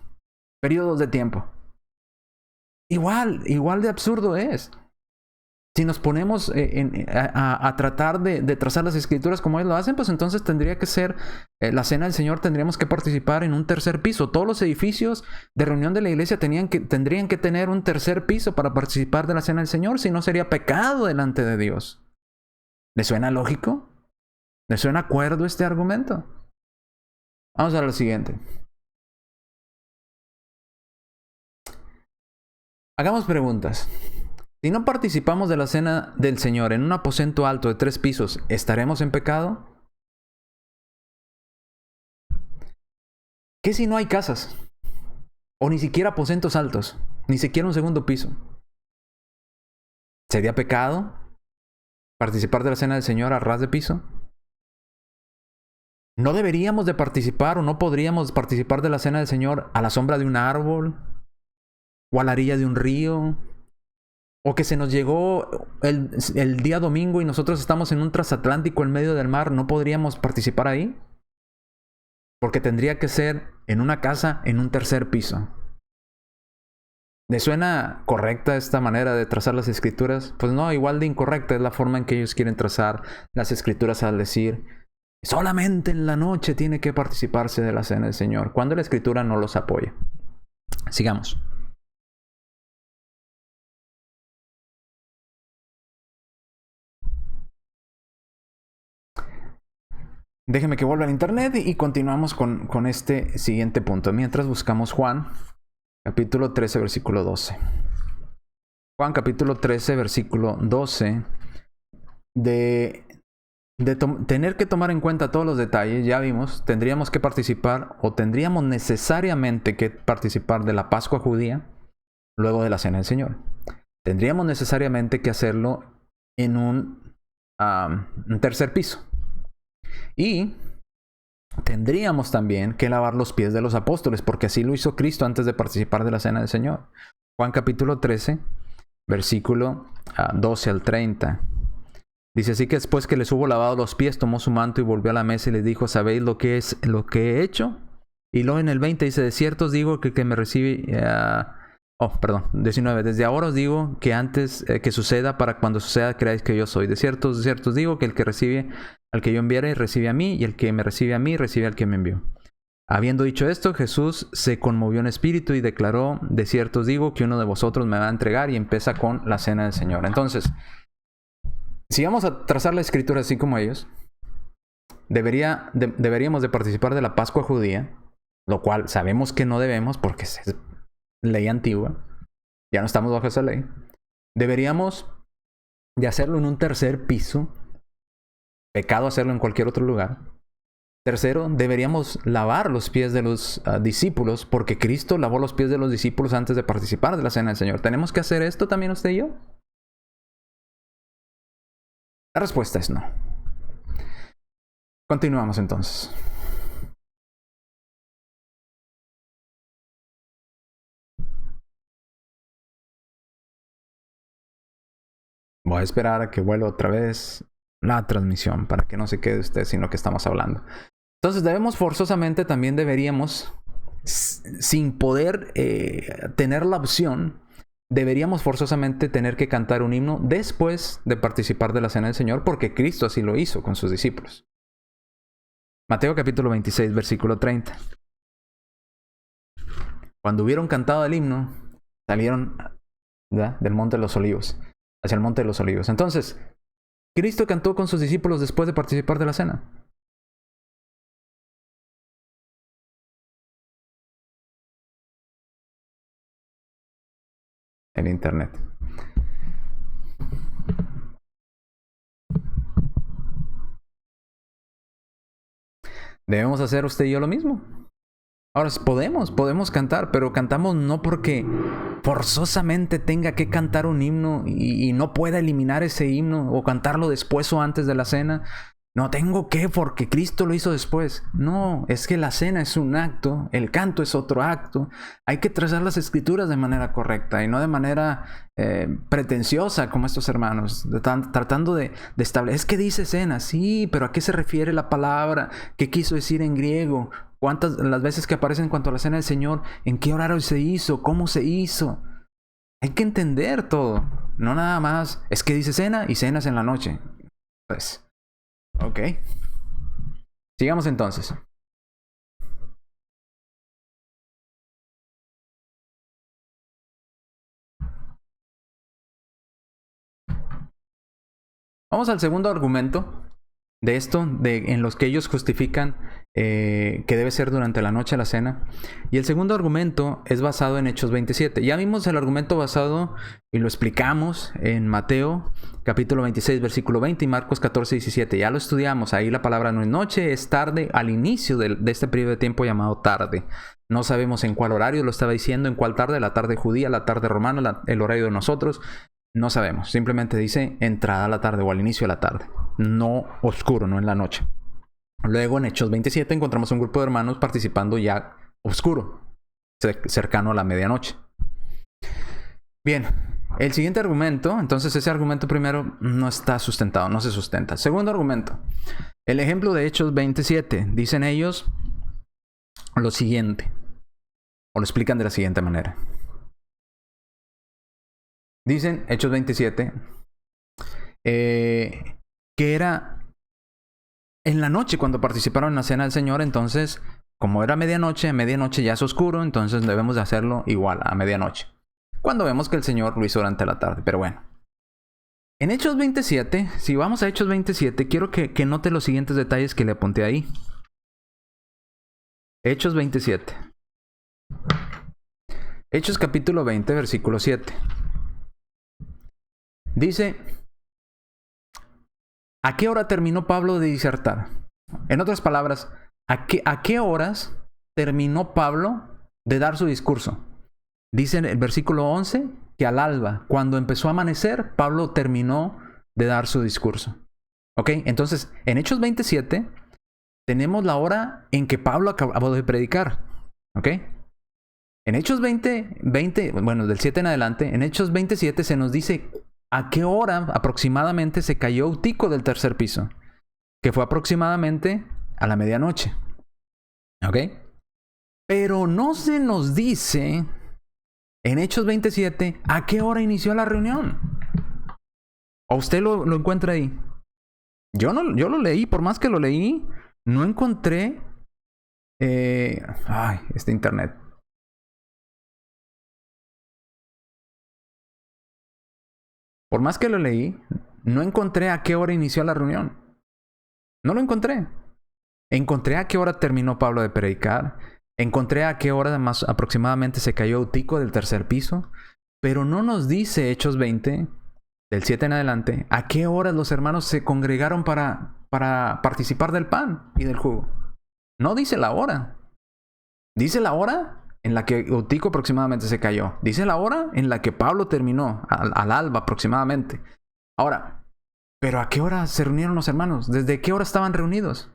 [SPEAKER 1] periodos de tiempo. Igual de absurdo es. Si nos ponemos a tratar de trazar las escrituras como ellos lo hacen, pues entonces tendría que ser la cena del Señor, tendríamos que participar en un tercer piso. Todos los edificios de reunión de la iglesia tendrían que tener un tercer piso para participar de la cena del Señor, si no sería pecado delante de Dios. ¿Le suena lógico? ¿Le suena acuerdo este argumento? Vamos a lo siguiente. Hagamos preguntas. Si no participamos de la cena del Señor en un aposento alto de 3 pisos, ¿estaremos en pecado? ¿Qué si no hay casas? O ni siquiera aposentos altos, ni siquiera un segundo piso. ¿Sería pecado participar de la cena del Señor a ras de piso? ¿No deberíamos de participar o no podríamos participar de la cena del Señor a la sombra de un árbol? ¿O a la orilla de un río? ¿O que se nos llegó el día domingo y nosotros estamos en un transatlántico en medio del mar? ¿No podríamos participar ahí? Porque tendría que ser en una casa en un tercer piso. ¿Le suena correcta esta manera de trazar las escrituras? Pues no, igual de incorrecta es la forma en que ellos quieren trazar las escrituras al decir solamente en la noche tiene que participarse de la cena del Señor, cuando la escritura no los apoya. Sigamos. Déjeme que vuelva al internet y continuamos con este siguiente punto. Mientras buscamos Juan, capítulo 13, versículo 12. Juan, capítulo 13, versículo 12. Tener que tomar en cuenta todos los detalles, ya vimos, tendríamos que participar o tendríamos necesariamente que participar de la Pascua judía luego de la Cena del Señor. Tendríamos necesariamente que hacerlo en un tercer piso. Y tendríamos también que lavar los pies de los apóstoles, porque así lo hizo Cristo antes de participar de la Cena del Señor. Juan capítulo 13, versículo 12 al 30. Dice así: que después que les hubo lavado los pies, tomó su manto y volvió a la mesa y les dijo: ¿sabéis lo que he hecho? Y luego en el 20 dice: de cierto os digo que me recibe... 19. Desde ahora os digo que antes que suceda, para cuando suceda creáis que yo soy. De cierto os digo que el que recibe al que yo enviare, recibe a mí, y el que me recibe a mí, recibe al que me envió. Habiendo dicho esto, Jesús se conmovió en espíritu y declaró: de cierto os digo que uno de vosotros me va a entregar, y empieza con la cena del Señor. Entonces, si vamos a trazar la escritura así como ellos, deberíamos de participar de la Pascua judía, lo cual sabemos que no debemos porque es ley antigua, ya no estamos bajo esa ley. Deberíamos de hacerlo en un tercer piso, pecado hacerlo en cualquier otro lugar. Tercero, deberíamos lavar los pies de los discípulos, porque Cristo lavó los pies de los discípulos antes de participar de la cena del Señor. ¿Tenemos que hacer esto también usted y yo? La respuesta es no. Continuamos entonces. Voy a esperar a que vuelva otra vez la transmisión para que no se quede usted sin lo que estamos hablando. Entonces también deberíamos, sin poder tener la opción, deberíamos forzosamente tener que cantar un himno después de participar de la cena del Señor, porque Cristo así lo hizo con sus discípulos. Mateo capítulo 26, versículo 30. Cuando hubieron cantado el himno, salieron del monte de los olivos, hacia el monte de los olivos. Entonces, Cristo cantó con sus discípulos después de participar de la cena. El internet. Debemos hacer usted y yo lo mismo. Ahora, podemos cantar, pero cantamos no porque forzosamente tenga que cantar un himno y no pueda eliminar ese himno o cantarlo después o antes de la cena. No tengo que porque Cristo lo hizo después. No, es que la cena es un acto, el canto es otro acto. Hay que trazar las escrituras de manera correcta y no de manera pretenciosa como estos hermanos, tratando de establecer. Es que dice cena, sí, pero ¿a qué se refiere la palabra? ¿Qué quiso decir en griego? ¿Cuántas las veces que aparece en cuanto a la cena del Señor? ¿En qué horario se hizo? ¿Cómo se hizo? Hay que entender todo. No nada más, es que dice cena y cenas en la noche. Pues, ok. Sigamos entonces. Vamos al segundo argumento de esto, en los que ellos justifican que debe ser durante la noche la cena. Y el segundo argumento es basado en Hechos 27. Ya vimos el argumento basado y lo explicamos en Mateo capítulo 26 versículo 20 y Marcos 14, 17. Ya lo estudiamos. Ahí la palabra no es noche, es tarde, al inicio de este periodo de tiempo llamado tarde. No sabemos en cuál horario lo estaba diciendo, en cuál tarde, la tarde judía, la tarde romana, el horario de nosotros. No sabemos, simplemente dice entrada a la tarde o al inicio de la tarde, no oscuro, no en la noche. Luego en Hechos 27 encontramos un grupo de hermanos participando ya oscuro, cercano a la medianoche. Bien, el siguiente argumento, entonces ese argumento primero no está sustentado, no se sustenta. Segundo argumento, el ejemplo de Hechos 27, dicen ellos lo siguiente, o lo explican de la siguiente manera. Dicen, Hechos 27, que era en la noche cuando participaron en la cena del Señor. Entonces, como era medianoche, a medianoche ya es oscuro, entonces debemos de hacerlo igual a medianoche. Cuando vemos que el Señor lo hizo durante la tarde, pero bueno. En Hechos 27, si vamos a Hechos 27, quiero que note los siguientes detalles que le apunté ahí. Hechos 27. Hechos capítulo 20, versículo 7. Dice, ¿a qué hora terminó Pablo de disertar? En otras palabras, ¿a qué horas terminó Pablo de dar su discurso? Dice en el versículo 11 que al alba, cuando empezó a amanecer, Pablo terminó de dar su discurso. ¿Ok? Entonces, en Hechos 27 tenemos la hora en que Pablo acabó de predicar. ¿Ok? En Hechos 20, bueno, del 7 en adelante, en Hechos 27 se nos dice a qué hora aproximadamente se cayó Eutico del tercer piso, que fue aproximadamente a la medianoche. ¿Ok? Pero no se nos dice en Hechos 27 a qué hora inició la reunión. ¿O usted lo encuentra ahí? Yo lo leí, por más que lo leí, no encontré... este internet. Por más que lo leí, no encontré a qué hora inició la reunión. No lo encontré. Encontré a qué hora terminó Pablo de predicar. Encontré a qué hora más aproximadamente se cayó Eutico del tercer piso. Pero no nos dice Hechos 20, del 7 en adelante, a qué horas los hermanos se congregaron para participar del pan y del jugo. No dice la hora. Dice la hora en la que Eutico aproximadamente se cayó. Dice la hora en la que Pablo terminó, al alba aproximadamente. Ahora, ¿pero a qué hora se reunieron los hermanos? ¿Desde qué hora estaban reunidos?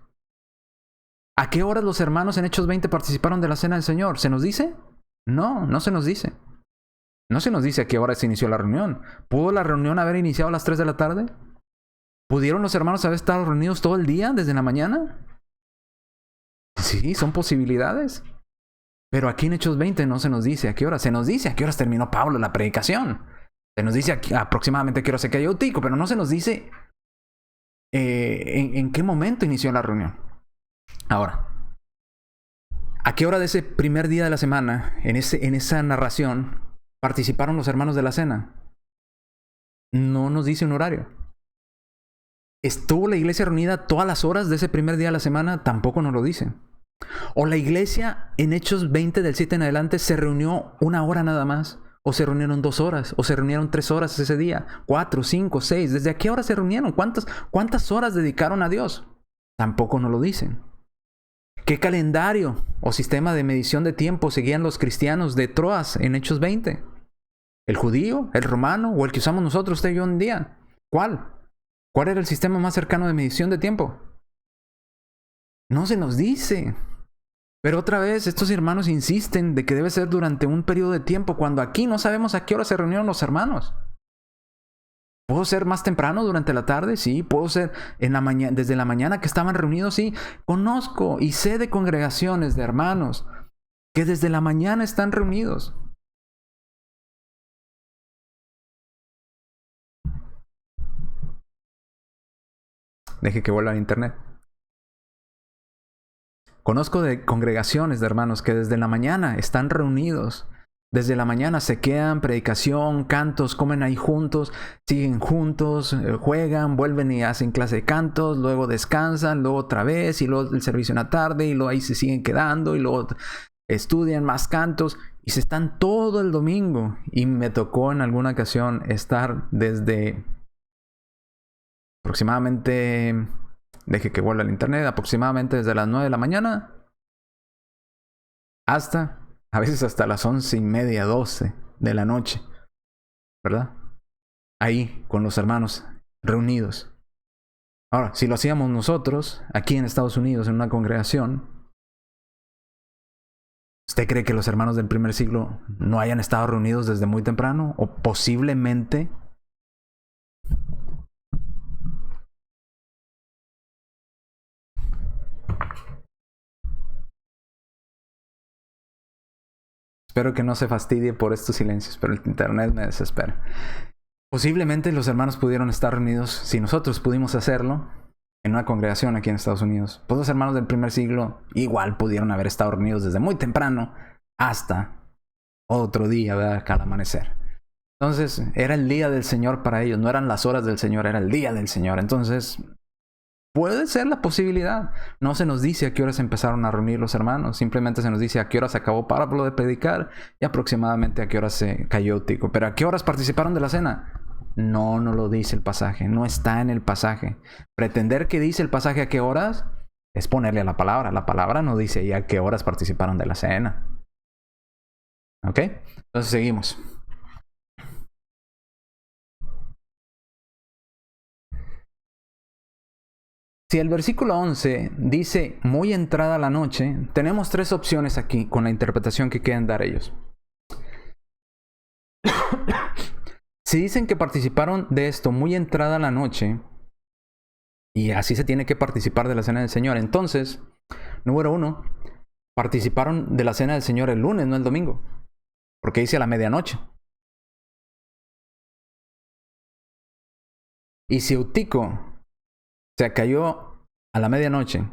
[SPEAKER 1] ¿A qué horas los hermanos en Hechos 20 participaron de la cena del Señor? ¿Se nos dice? No, no se nos dice. No se nos dice a qué hora se inició la reunión. ¿Pudo la reunión haber iniciado a las 3 de la tarde? ¿Pudieron los hermanos haber estado reunidos todo el día, desde la mañana? Sí, son posibilidades. Pero aquí en Hechos 20 no se nos dice a qué hora. Se nos dice a qué horas terminó Pablo la predicación. Se nos dice aproximadamente a qué hora se cayó Eutico, pero no se nos dice en qué momento inició la reunión. Ahora, ¿a qué hora de ese primer día de la semana, en esa narración, participaron los hermanos de la cena? No nos dice un horario. ¿Estuvo la iglesia reunida todas las horas de ese primer día de la semana? Tampoco nos lo dice. ¿O la iglesia en Hechos 20 del 7 en adelante se reunió una hora nada más? ¿O se reunieron 2 horas? ¿O se reunieron 3 horas ese día? 4, 5, 6. ¿Desde a qué hora se reunieron? ¿Cuántas horas dedicaron a Dios? Tampoco nos lo dicen. ¿Qué calendario o sistema de medición de tiempo seguían los cristianos de Troas en Hechos 20? ¿El judío, el romano o el que usamos nosotros, usted y yo hoy en día? ¿Cuál? ¿Cuál era el sistema más cercano de medición de tiempo? No se nos dice. Pero otra vez, estos hermanos insisten de que debe ser durante un periodo de tiempo, cuando aquí no sabemos a qué hora se reunieron los hermanos. ¿Puedo ser más temprano durante la tarde? Sí. ¿Puedo ser en la desde la mañana que estaban reunidos? Sí. Conozco y sé de congregaciones de hermanos que desde la mañana están reunidos. Deje que vuelva al internet. Conozco de congregaciones de hermanos que desde la mañana están reunidos. Desde la mañana se quedan, predicación, cantos, comen ahí juntos, siguen juntos, juegan, vuelven y hacen clase de cantos, luego descansan, luego otra vez, y luego el servicio en la tarde, y luego ahí se siguen quedando, y luego estudian más cantos, y se están todo el domingo. Y me tocó en alguna ocasión estar desde aproximadamente, deje que vuelva al internet, aproximadamente desde las 9 de la mañana hasta, a veces hasta las 11:30, 12 de la noche, ¿verdad? Ahí, con los hermanos reunidos. Ahora, si lo hacíamos nosotros, aquí en Estados Unidos, en una congregación, ¿usted cree que los hermanos del primer siglo no hayan estado reunidos desde muy temprano? ¿O posiblemente espero que no se fastidie por estos silencios, pero el internet me desespera. Posiblemente los hermanos pudieron estar reunidos, si nosotros pudimos hacerlo, en una congregación aquí en Estados Unidos. Pues los hermanos del primer siglo igual pudieron haber estado reunidos desde muy temprano hasta otro día, ¿verdad? Al amanecer. Entonces, era el día del Señor para ellos. No eran las horas del Señor, era el día del Señor. Entonces, puede ser la posibilidad. No se nos dice a qué horas empezaron a reunir los hermanos. Simplemente se nos dice a qué horas acabó Pablo de predicar y aproximadamente a qué horas se cayó Tico. Pero a qué horas participaron de la cena. No lo dice el pasaje. No está en el pasaje. Pretender que dice el pasaje a qué horas es ponerle a la palabra. La palabra no dice ahí a qué horas participaron de la cena. ¿Ok? Entonces seguimos. Si el versículo 11 dice muy entrada la noche, tenemos tres opciones aquí con la interpretación que quieren dar ellos. Si dicen que participaron de esto muy entrada la noche, y así se tiene que participar de la cena del Señor, entonces, número 1, participaron de la cena del Señor el lunes, no el domingo, porque dice a la medianoche. Y si Eutico se cayó a la medianoche,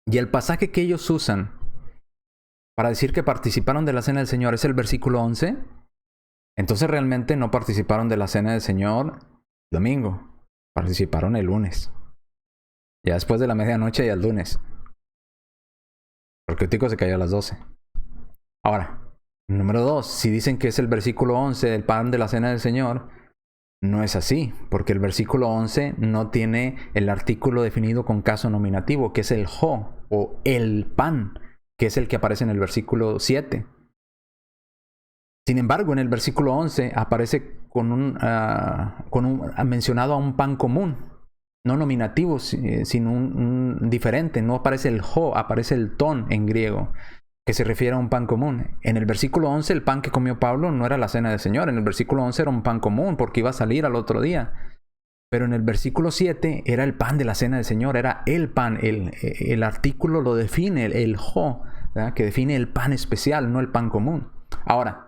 [SPEAKER 1] y el pasaje que ellos usan para decir que participaron de la cena del Señor es el versículo 11, entonces realmente no participaron de la cena del Señor el domingo, participaron el lunes. Ya después de la medianoche y el lunes. Porque Eutico se cayó a las 12. Ahora, número 2, si dicen que es el versículo 11 del pan de la cena del Señor, no es así, porque el versículo 11 no tiene el artículo definido con caso nominativo, que es el jo, o el pan, que es el que aparece en el versículo 7. Sin embargo, en el versículo 11 aparece mencionado a un pan común, no nominativo, sino un diferente. No aparece el jo, aparece el ton en griego, que se refiere a un pan común. En el versículo 11, el pan que comió Pablo no era la cena del Señor. En el versículo 11 era un pan común, porque iba a salir al otro día. Pero en el versículo 7 era el pan de la cena del Señor, era el pan. El artículo lo define, el jo, ¿verdad? Que define el pan especial, no el pan común. Ahora,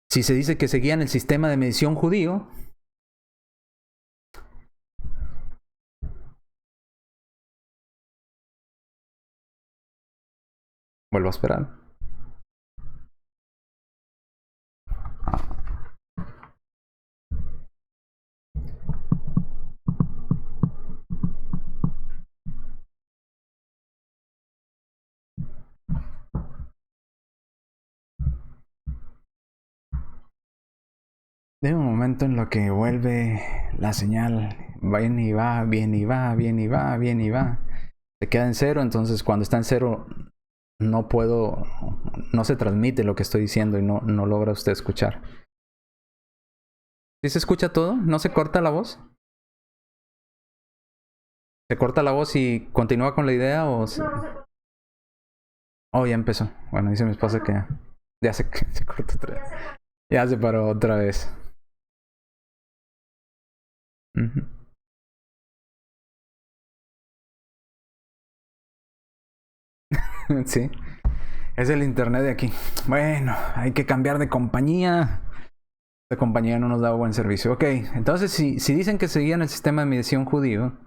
[SPEAKER 1] si se dice que seguían el sistema de medición judío, vuelvo a esperar. De un momento en lo que vuelve la señal, bien y va, bien y va, bien y va, bien y va. se queda en cero, entonces cuando está en cero no se transmite lo que estoy diciendo y no logra usted escuchar. ¿Sí se escucha todo? ¿No se corta la voz? ¿Se corta la voz y continúa con la idea o se... Oh, ya empezó. Bueno, dice mi esposa que ya se cortó otra vez. Ya se paró otra vez. Uh-huh. Sí. Es el internet de aquí. Bueno, hay que cambiar de compañía. Esta compañía no nos da buen servicio. Ok, entonces si dicen que seguían el sistema de medición judío,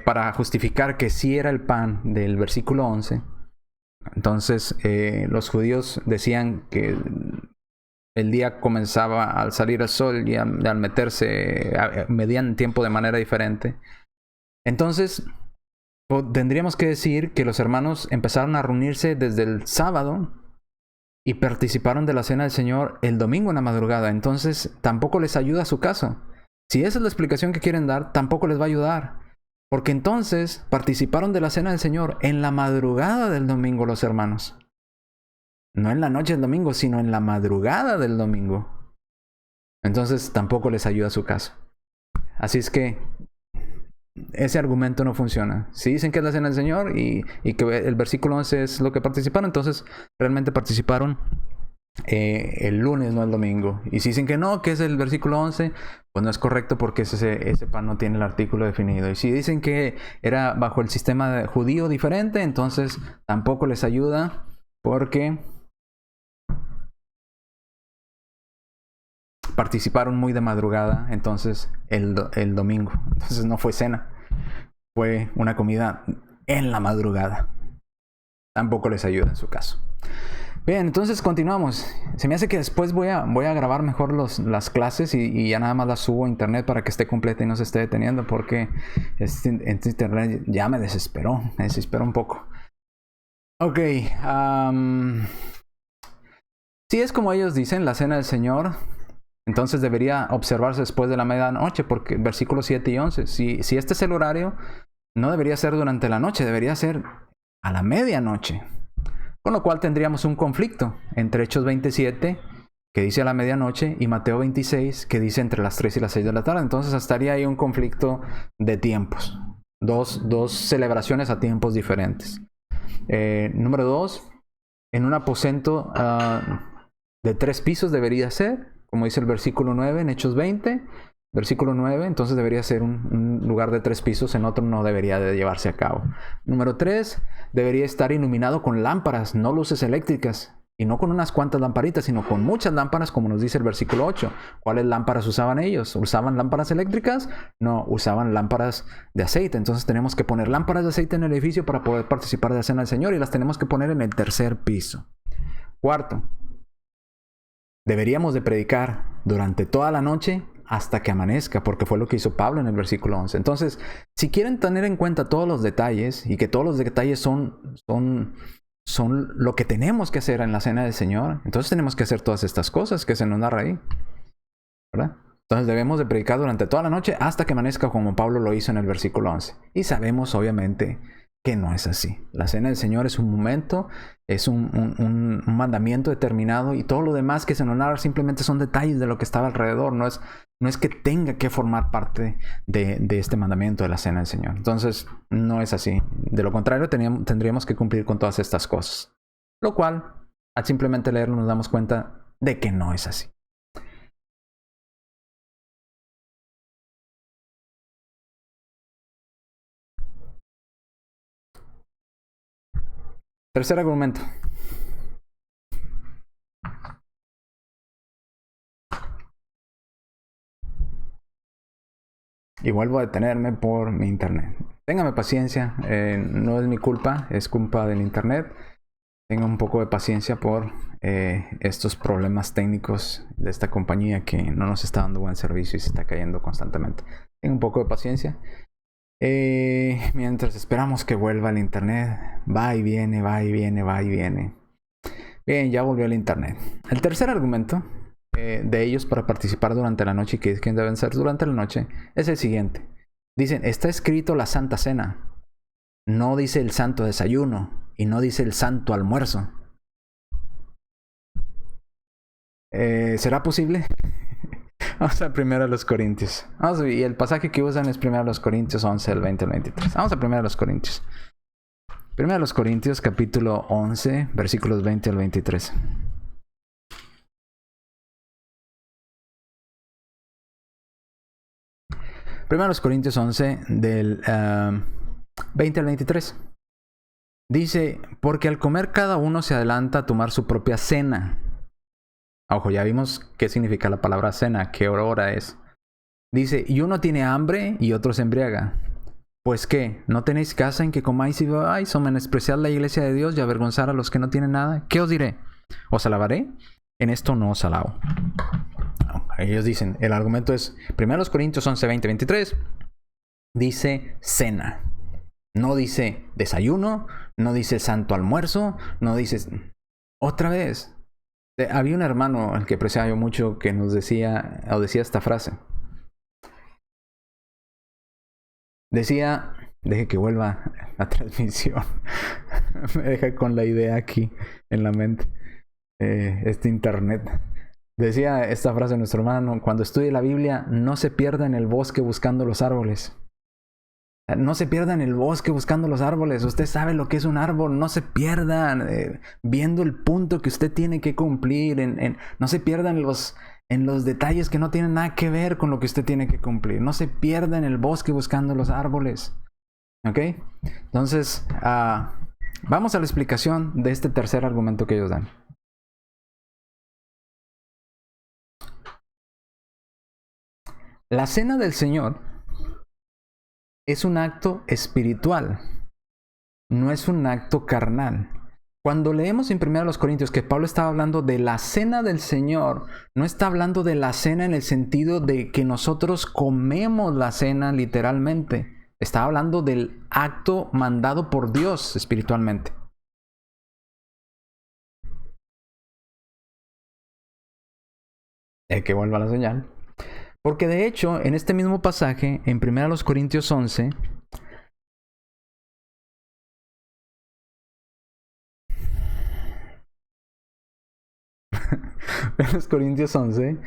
[SPEAKER 1] para justificar que sí era el pan del versículo 11, entonces los judíos decían que el día comenzaba al salir el sol y al meterse, medían tiempo de manera diferente. Entonces tendríamos que decir que los hermanos empezaron a reunirse desde el sábado y participaron de la cena del Señor el domingo en la madrugada. Entonces tampoco les ayuda su caso. Si esa es la explicación que quieren dar, tampoco les va a ayudar. Porque entonces participaron de la cena del Señor en la madrugada del domingo los hermanos. No en la noche del domingo, sino en la madrugada del domingo. Entonces tampoco les ayuda su caso. Así es que ese argumento no funciona. Si dicen que es la cena del Señor y que el versículo 11 es lo que participaron, entonces realmente participaron el lunes, no el domingo. Y si dicen que no, que es el versículo 11, pues no es correcto porque ese pan no tiene el artículo definido. Y si dicen que era bajo el sistema judío diferente, entonces tampoco les ayuda porque participaron muy de madrugada, entonces el domingo. Entonces no fue cena, fue una comida en la madrugada. Tampoco les ayuda en su caso. Bien, entonces continuamos. Se me hace que después voy a grabar mejor las clases y ya nada más las subo a internet para que esté completa y no se esté deteniendo, porque este internet ya me desesperó un poco. Ok, si es como ellos dicen, la cena del Señor, entonces debería observarse después de la medianoche, porque versículos 7 y 11, si este es el horario, no debería ser durante la noche, debería ser a la medianoche. Con lo cual tendríamos un conflicto entre Hechos 27, que dice a la medianoche, y Mateo 26, que dice entre las 3 y las 6 de la tarde. Entonces estaría ahí un conflicto de tiempos. Dos celebraciones a tiempos diferentes. Número 2, en un aposento de 3 pisos debería ser, como dice el versículo 9 en Hechos 20. Versículo 9, entonces debería ser un lugar de 3 pisos, en otro no debería de llevarse a cabo. Número 3, debería estar iluminado con lámparas, no luces eléctricas, y no con unas cuantas lamparitas, sino con muchas lámparas, como nos dice el versículo 8. ¿Cuáles lámparas usaban ellos? ¿Usaban lámparas eléctricas? No, usaban lámparas de aceite. Entonces tenemos que poner lámparas de aceite en el edificio para poder participar de la cena del Señor, y las tenemos que poner en el 3er piso. Cuarto, deberíamos de predicar durante toda la noche hasta que amanezca, porque fue lo que hizo Pablo en el versículo 11. Entonces, si quieren tener en cuenta todos los detalles, y que todos los detalles son lo que tenemos que hacer en la cena del Señor, entonces tenemos que hacer todas estas cosas que se nos narra ahí, ¿verdad? Entonces debemos de predicar durante toda la noche hasta que amanezca, como Pablo lo hizo en el versículo 11. Y sabemos, obviamente, que no es así. La cena del Señor es un momento, es un mandamiento determinado, y todo lo demás que se nos narra simplemente son detalles de lo que estaba alrededor. No es que tenga que formar parte de este mandamiento de la cena del Señor. Entonces, no es así. De lo contrario, tendríamos que cumplir con todas estas cosas. Lo cual, al simplemente leerlo, nos damos cuenta de que no es así. Tercer argumento. Y vuelvo a detenerme por mi internet. Téngame paciencia, no es mi culpa, es culpa del internet. Tenga un poco de paciencia por estos problemas técnicos de esta compañía que no nos está dando buen servicio y se está cayendo constantemente. Tenga un poco de paciencia. Mientras esperamos que vuelva el internet, va y viene, va y viene, va y viene. Bien, ya volvió el internet. El tercer argumento de ellos para participar durante la noche, y que deben ser durante la noche, es el siguiente. Dicen, está escrito la Santa Cena. No dice el santo desayuno y no dice el santo almuerzo. ¿Será posible? Vamos a 1 Corintios. Y el pasaje que usan es 1 Corintios 11, el 20 al 23. Vamos a 1 Corintios. 1 Corintios capítulo 11, versículos 20 al 23. 1 Corintios 11, del 20 al 23. Dice, porque al comer cada uno se adelanta a tomar su propia cena. Ojo, ya vimos qué significa la palabra cena, qué hora es. Dice, y uno tiene hambre y otro se embriaga. Pues qué, ¿no tenéis casa en que comáis y bebáis, o menospreciad la iglesia de Dios y avergonzar a los que no tienen nada? ¿Qué os diré? ¿Os alabaré? En esto no os alabo. Ellos dicen, el argumento es 1 Corintios 11, 20, 23. Dice cena. No dice desayuno, no dice santo almuerzo, no dice... Otra vez. Había un hermano al que apreciaba yo mucho que nos decía esta frase. Decía, deje que vuelva la transmisión. Me deja con la idea aquí en la mente. Este internet. Decía esta frase nuestro hermano, cuando estudie la Biblia, no se pierda en el bosque buscando los árboles. No se pierda en el bosque buscando los árboles. Usted sabe lo que es un árbol. No se pierda viendo el punto que usted tiene que cumplir. No se pierda en los detalles que no tienen nada que ver con lo que usted tiene que cumplir. No se pierda en el bosque buscando los árboles. ¿Ok? Entonces, vamos a la explicación de este tercer argumento que ellos dan. La cena del Señor es un acto espiritual, no es un acto carnal. Cuando leemos en 1 Corintios que Pablo estaba hablando de la cena del Señor, no está hablando de la cena en el sentido de que nosotros comemos la cena literalmente. Está hablando del acto mandado por Dios espiritualmente. Que vuelva la señal. Porque de hecho, en este mismo pasaje, en 1 Corintios 11, Los Corintios 11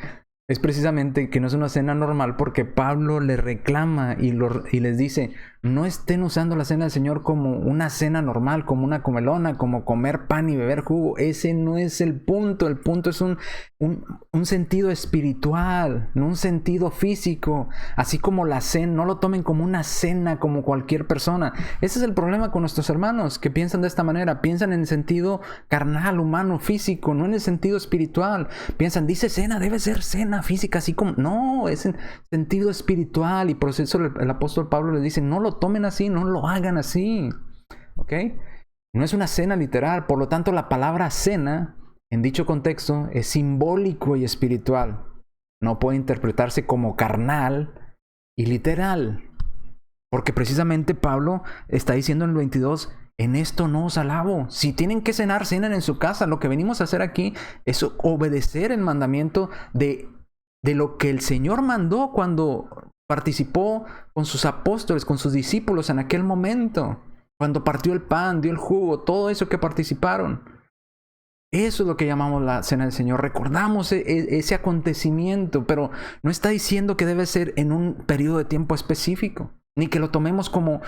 [SPEAKER 1] es precisamente que no es una cena normal, porque Pablo le reclama y les dice, no estén usando la cena del Señor como una cena normal, como una comelona, como comer pan y beber jugo. Ese no es el punto. El punto es un sentido espiritual, no un sentido físico. Así como la cena, no lo tomen como una cena como cualquier persona. Ese es el problema con nuestros hermanos que piensan de esta manera. Piensan en el sentido carnal, humano, físico, no en el sentido espiritual. Piensan, dice cena, debe ser cena física, así como... No, es en sentido espiritual. Y por eso el apóstol Pablo les dice, no lo tomen así, no lo hagan así. ¿Ok? No es una cena literal. Por lo tanto, la palabra cena, en dicho contexto, es simbólico y espiritual. No puede interpretarse como carnal y literal. Porque precisamente Pablo está diciendo en el 22... En esto no os alabo. Si tienen que cenar, cenen en su casa. Lo que venimos a hacer aquí es obedecer el mandamiento de lo que el Señor mandó cuando participó con sus apóstoles, con sus discípulos en aquel momento. Cuando partió el pan, dio el jugo, todo eso que participaron. Eso es lo que llamamos la cena del Señor. Recordamos ese acontecimiento, pero no está diciendo que debe ser en un periodo de tiempo específico, ni que lo tomemos como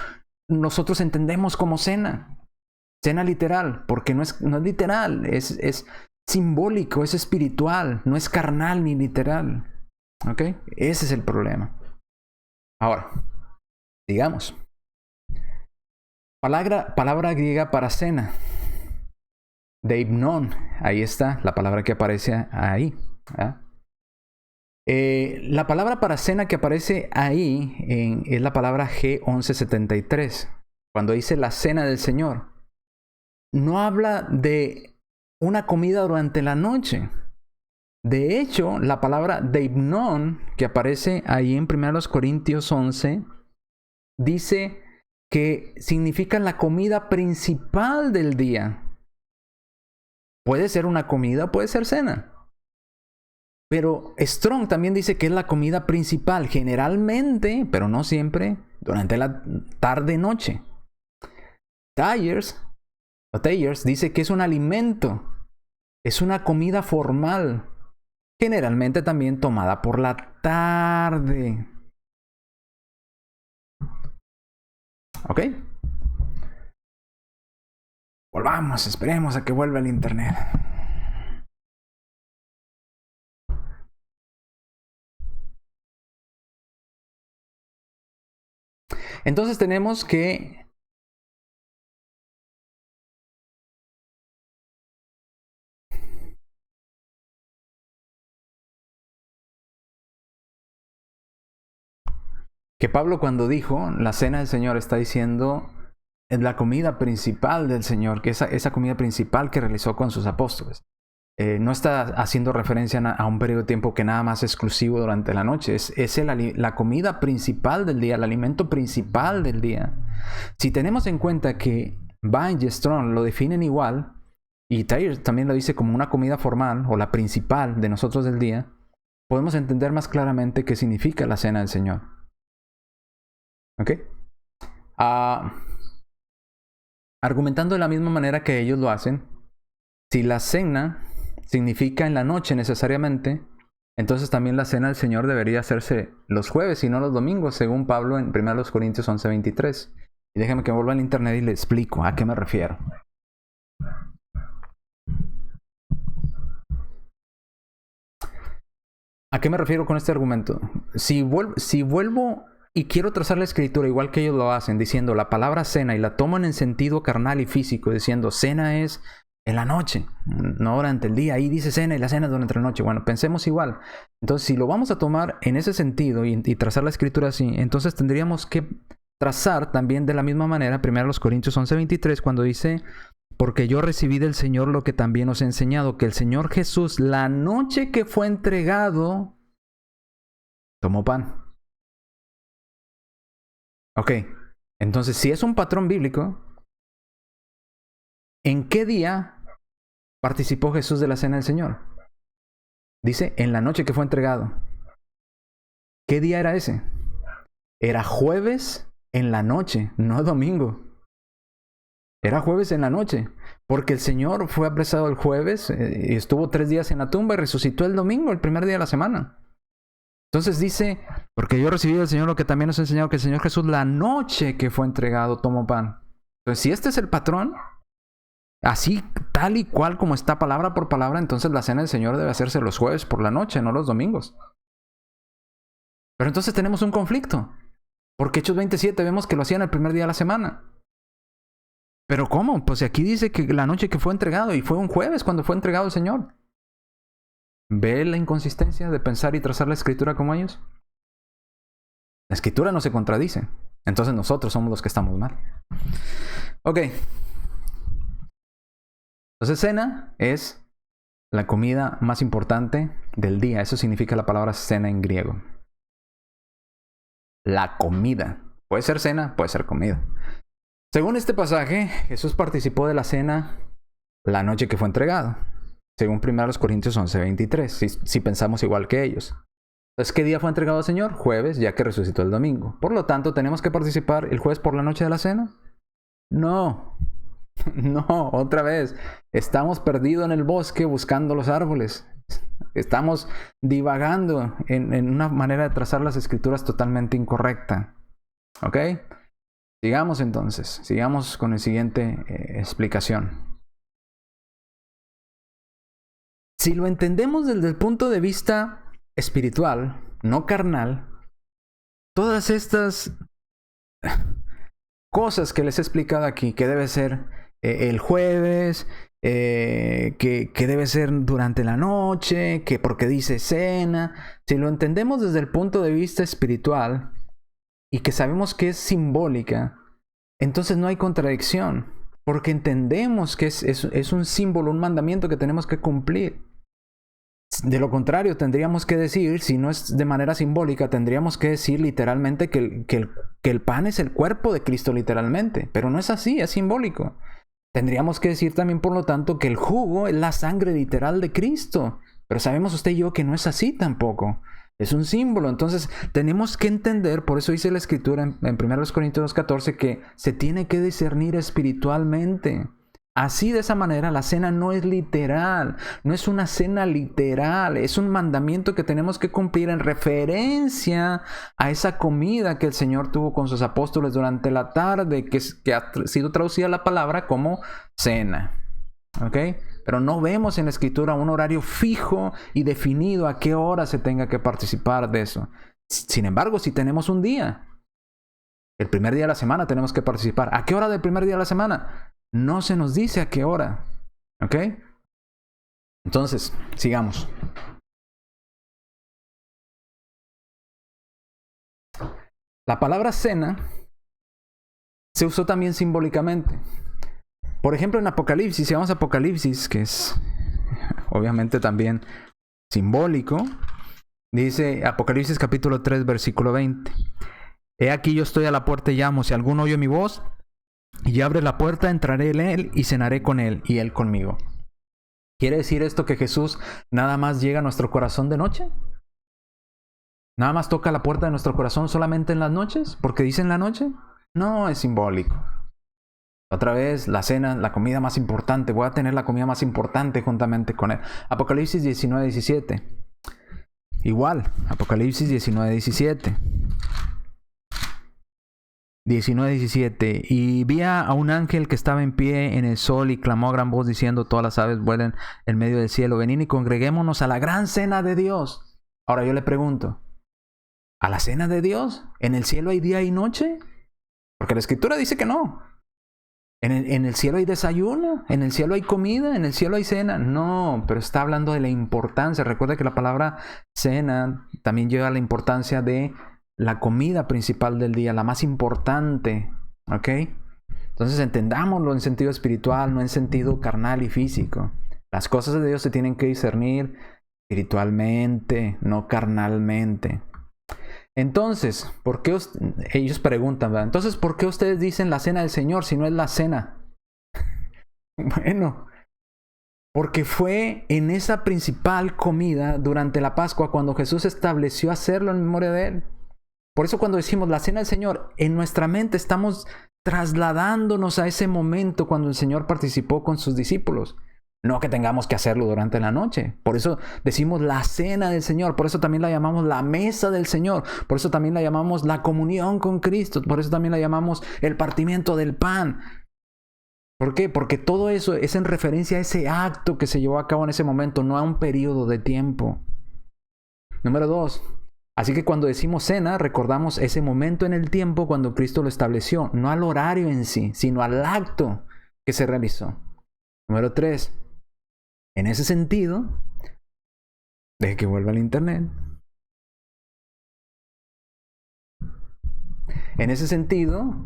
[SPEAKER 1] nosotros entendemos como cena. Cena literal, porque no es literal, es simbólico, es espiritual, no es carnal ni literal. ¿Ok? Ese es el problema. Ahora, digamos, palabra griega para cena, deipnon, ahí está la palabra que aparece ahí. La palabra para cena que aparece ahí es la palabra G1173. Cuando dice la cena del Señor, no habla de una comida durante la noche. De hecho, la palabra deipnon que aparece ahí en 1 Corintios 11 dice que significa la comida principal del día. Puede ser una comida, puede ser cena. Pero Strong también dice que es la comida principal, generalmente, pero no siempre, durante la tarde-noche. Tyers dice que es un alimento, es una comida formal, generalmente también tomada por la tarde. ¿Ok? Volvamos, esperemos a que vuelva el internet. Entonces tenemos que Pablo, cuando dijo la cena del Señor, está diciendo es la comida principal del Señor, que esa comida principal que realizó con sus apóstoles. No está haciendo referencia a un periodo de tiempo que nada más es exclusivo durante la noche. Es la comida principal del día, el alimento principal del día. Si tenemos en cuenta que Vine y Strong lo definen igual, y Tyers también lo dice como una comida formal o la principal de nosotros del día, podemos entender más claramente qué significa la cena del Señor. ¿Ok? Argumentando de la misma manera que ellos lo hacen, si la cena significa en la noche necesariamente, entonces también la cena del Señor debería hacerse los jueves y no los domingos, según Pablo en 1 Corintios 11:23. Y déjame que me vuelva al internet y le explico a qué me refiero. ¿A qué me refiero con este argumento? Si vuelvo y quiero trazar la escritura igual que ellos lo hacen, diciendo la palabra cena y la toman en sentido carnal y físico, diciendo cena es en la noche, no durante el día. Ahí dice cena y la cena es durante la noche. Bueno, pensemos igual. Entonces, si lo vamos a tomar en ese sentido y trazar la escritura así, entonces tendríamos que trazar también de la misma manera 1 Corintios 11:23, cuando dice: porque yo recibí del Señor lo que también os he enseñado, que el Señor Jesús, la noche que fue entregado, tomó pan. Ok, entonces si es un patrón bíblico, ¿en qué día participó Jesús de la cena del Señor? Dice, en la noche que fue entregado. ¿Qué día era ese? Era jueves en la noche, no domingo. Era jueves en la noche, porque el Señor fue apresado el jueves y estuvo 3 días en la tumba y resucitó el domingo, el primer día de la semana. Entonces dice, porque yo recibí del Señor lo que también nos ha enseñado, que el Señor Jesús la noche que fue entregado tomó pan. Entonces, si este es el patrón, así tal y cual como está palabra por palabra, entonces la cena del Señor debe hacerse los jueves por la noche, no los domingos. Pero entonces tenemos un conflicto, porque Hechos 27 vemos que lo hacían el primer día de la semana. ¿Pero cómo? Pues aquí dice que la noche que fue entregado, y fue un jueves cuando fue entregado el Señor. ¿Ve la inconsistencia de pensar y trazar la escritura como ellos? La escritura no se contradice. Entonces nosotros somos los que estamos mal. Ok. Entonces cena es la comida más importante del día. Eso significa la palabra cena en griego. La comida. Puede ser cena, puede ser comida. Según este pasaje, Jesús participó de la cena la noche que fue entregado. Según 1 Corintios 11:23, si pensamos igual que ellos. Entonces, ¿qué día fue entregado al Señor? Jueves, ya que resucitó el domingo. Por lo tanto, ¿tenemos que participar el jueves por la noche de la cena? No. No, otra vez. Estamos perdidos en el bosque buscando los árboles. Estamos divagando en una manera de trazar las escrituras totalmente incorrecta. ¿Ok? Sigamos entonces. Sigamos con la siguiente explicación. Si lo entendemos desde el punto de vista espiritual, no carnal, todas estas cosas que les he explicado aquí, que debe ser el jueves, que debe ser durante la noche, que porque dice cena, si lo entendemos desde el punto de vista espiritual y que sabemos que es simbólica, entonces no hay contradicción, porque entendemos que es un símbolo, un mandamiento que tenemos que cumplir. De lo contrario, tendríamos que decir, si no es de manera simbólica, tendríamos que decir literalmente que el pan es el cuerpo de Cristo literalmente. Pero no es así, es simbólico. Tendríamos que decir también, por lo tanto, que el jugo es la sangre literal de Cristo. Pero sabemos usted y yo que no es así tampoco. Es un símbolo. Entonces tenemos que entender, por eso dice la Escritura en 1 Corintios 14, que se tiene que discernir espiritualmente. Así, de esa manera, la cena no es literal, no es una cena literal, es un mandamiento que tenemos que cumplir en referencia a esa comida que el Señor tuvo con sus apóstoles durante la tarde, que ha sido traducida la palabra como cena. ¿Ok? Pero no vemos en la Escritura un horario fijo y definido a qué hora se tenga que participar de eso. Sin embargo, si tenemos un día, el primer día de la semana tenemos que participar. ¿A qué hora del primer día de la semana? No se nos dice a qué hora. ¿Ok? Entonces, sigamos. La palabra cena se usó también simbólicamente. Por ejemplo, en Apocalipsis, si vamos a Apocalipsis, que es obviamente también simbólico, dice Apocalipsis capítulo 3, versículo 20. He aquí yo estoy a la puerta y llamo. Si alguno oye mi voz y abre la puerta, entraré en él y cenaré con él y él conmigo. ¿Quiere decir esto que Jesús nada más llega a nuestro corazón de noche? ¿Nada más toca la puerta de nuestro corazón solamente en las noches? ¿Porque dice en la noche? No, es simbólico. Otra vez, la cena, la comida más importante. Voy a tener la comida más importante juntamente con él. Apocalipsis 19, 17. Igual, Apocalipsis 19, 17. 19, 17. Y vi a un ángel que estaba en pie en el sol y clamó a gran voz diciendo: todas las aves vuelen en medio del cielo. Venid y congreguémonos a la gran cena de Dios. Ahora yo le pregunto, ¿a la cena de Dios? ¿En el cielo hay día y noche? Porque la Escritura dice que no. ¿En el cielo hay desayuno? ¿En el cielo hay comida? ¿En el cielo hay cena? No, pero está hablando de la importancia. Recuerda que la palabra cena también lleva la importancia de la comida principal del día, la más importante. ¿Ok? Entonces entendámoslo en sentido espiritual, no en sentido carnal y físico. Las cosas de Dios se tienen que discernir espiritualmente, no carnalmente. Entonces, ¿por qué ellos preguntan, ¿verdad? Entonces, ¿por qué ustedes dicen la cena del Señor si no es la cena? Bueno, porque fue en esa principal comida durante la Pascua cuando Jesús estableció hacerlo en memoria de Él. Por eso cuando decimos la cena del Señor, en nuestra mente estamos trasladándonos a ese momento cuando el Señor participó con sus discípulos. No que tengamos que hacerlo durante la noche. Por eso decimos la cena del Señor. Por eso también la llamamos la mesa del Señor. Por eso también la llamamos la comunión con Cristo. Por eso también la llamamos el partimiento del pan. ¿Por qué? Porque todo eso es en referencia a ese acto que se llevó a cabo en ese momento, no a un periodo de tiempo. Número 2. Así que cuando decimos cena, recordamos ese momento en el tiempo cuando Cristo lo estableció. No al horario en sí, sino al acto que se realizó. Número 3. En ese sentido, deje que vuelva al internet. En ese sentido,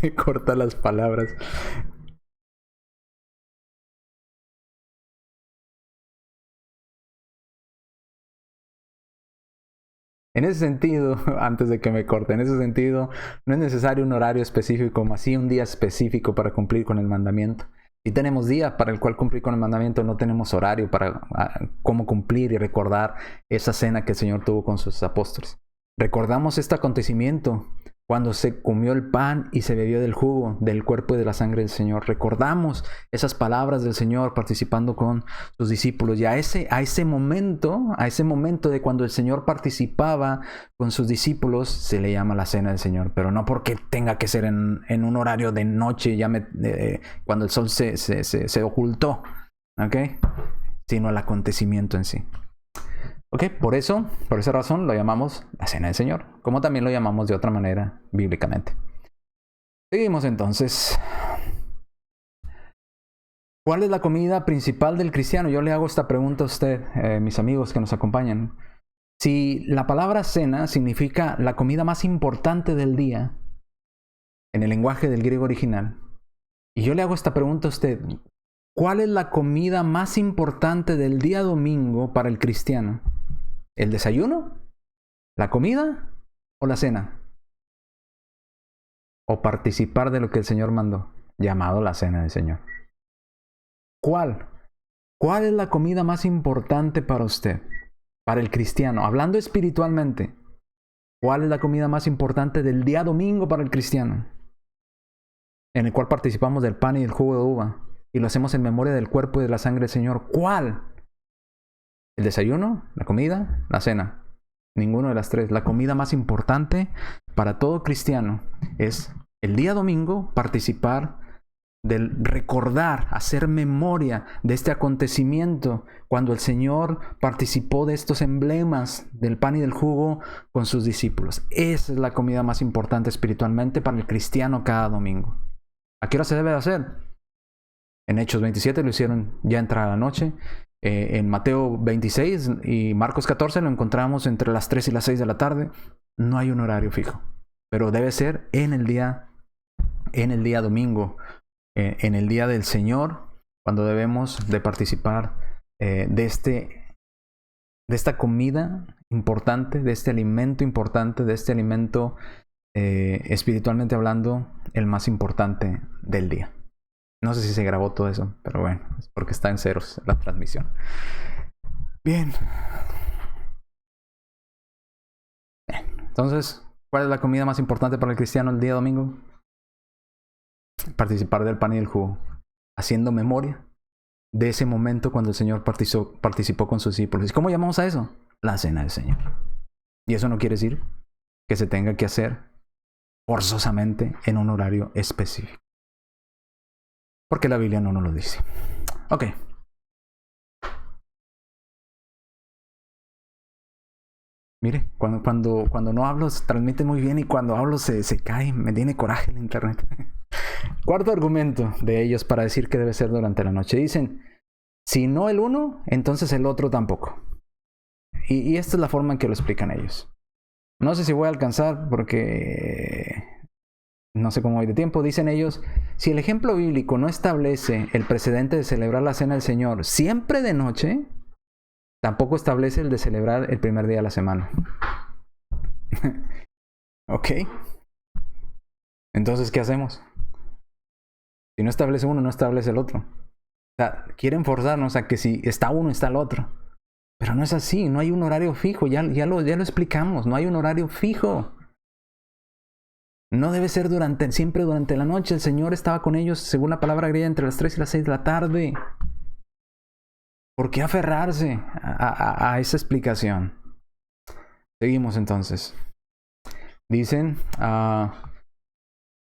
[SPEAKER 1] me corta las palabras. En ese sentido, antes de que me corte, en ese sentido, no es necesario un horario específico, como así un día específico para cumplir con el mandamiento. Si tenemos día para el cual cumplir con el mandamiento, no tenemos horario para cómo cumplir y recordar esa cena que el Señor tuvo con sus apóstoles. Recordamos este acontecimiento cuando se comió el pan y se bebió del jugo del cuerpo y de la sangre del Señor. Recordamos esas palabras del Señor participando con sus discípulos. Y a ese momento de cuando el Señor participaba con sus discípulos, se le llama la cena del Señor. Pero no porque tenga que ser en un horario de noche, cuando el sol se ocultó, ¿ok? Sino el acontecimiento en sí. Ok, por esa razón lo llamamos la cena del Señor, como también lo llamamos de otra manera bíblicamente. Seguimos entonces. ¿Cuál es la comida principal del cristiano? Yo le hago esta pregunta a usted, mis amigos que nos acompañan. Si la palabra cena significa la comida más importante del día, en el lenguaje del griego original, y yo le hago esta pregunta a usted, ¿cuál es la comida más importante del día domingo para el cristiano? ¿El desayuno? ¿La comida? ¿O la cena? ¿O participar de lo que el Señor mandó? Llamado la cena del Señor. ¿Cuál? ¿Cuál es la comida más importante para usted? para el cristiano, hablando espiritualmente, ¿cuál es la comida más importante del día domingo para el cristiano? En el cual participamos del pan y del jugo de uva, y lo hacemos en memoria del cuerpo y de la sangre del Señor. ¿Cuál? ¿El desayuno? ¿La comida? ¿La cena? Ninguna de las tres. La comida más importante para todo cristiano es el día domingo participar del recordar, hacer memoria de este acontecimiento cuando el Señor participó de estos emblemas del pan y del jugo con sus discípulos. Esa es la comida más importante espiritualmente para el cristiano cada domingo. ¿A qué hora se debe de hacer? En Hechos 27 lo hicieron ya entrada la noche. En Mateo 26 y Marcos 14 lo encontramos entre las 3 y las 6 de la tarde. No hay un horario fijo, pero debe ser en el día domingo, en el día del Señor, cuando debemos de participar de esta comida importante, de este alimento importante, de este alimento espiritualmente hablando, el más importante del día. No sé si se grabó todo eso, pero bueno, es porque está en ceros la transmisión. Bien. Entonces, ¿cuál es la comida más importante para el cristiano el día domingo? Participar del pan y del jugo, haciendo memoria de ese momento cuando el Señor participó con sus discípulos. ¿Y cómo llamamos a eso? La cena del Señor. Y eso no quiere decir que se tenga que hacer forzosamente en un horario específico, porque la Biblia no nos lo dice. Ok. Mire, cuando no hablo se transmite muy bien, y cuando hablo se cae, me tiene coraje el internet. Cuarto argumento de ellos para decir que debe ser durante la noche. Dicen, si no el uno, entonces el otro tampoco. Y esta es la forma en que lo explican ellos. No sé si voy a alcanzar porque no sé cómo voy de tiempo. Dicen ellos, si el ejemplo bíblico no establece el precedente de celebrar la cena del Señor siempre de noche, tampoco establece el de celebrar el primer día de la semana. Ok. Entonces, ¿qué hacemos? Si no establece uno, no establece el otro. O sea, quieren forzarnos a que si está uno, está el otro. Pero no es así, no hay un horario fijo. Ya lo explicamos, no hay un horario fijo. No debe ser siempre durante la noche. El Señor estaba con ellos, según la palabra griega, entre las 3 y las 6 de la tarde. ¿Por qué aferrarse a esa explicación? Seguimos entonces. Dicen,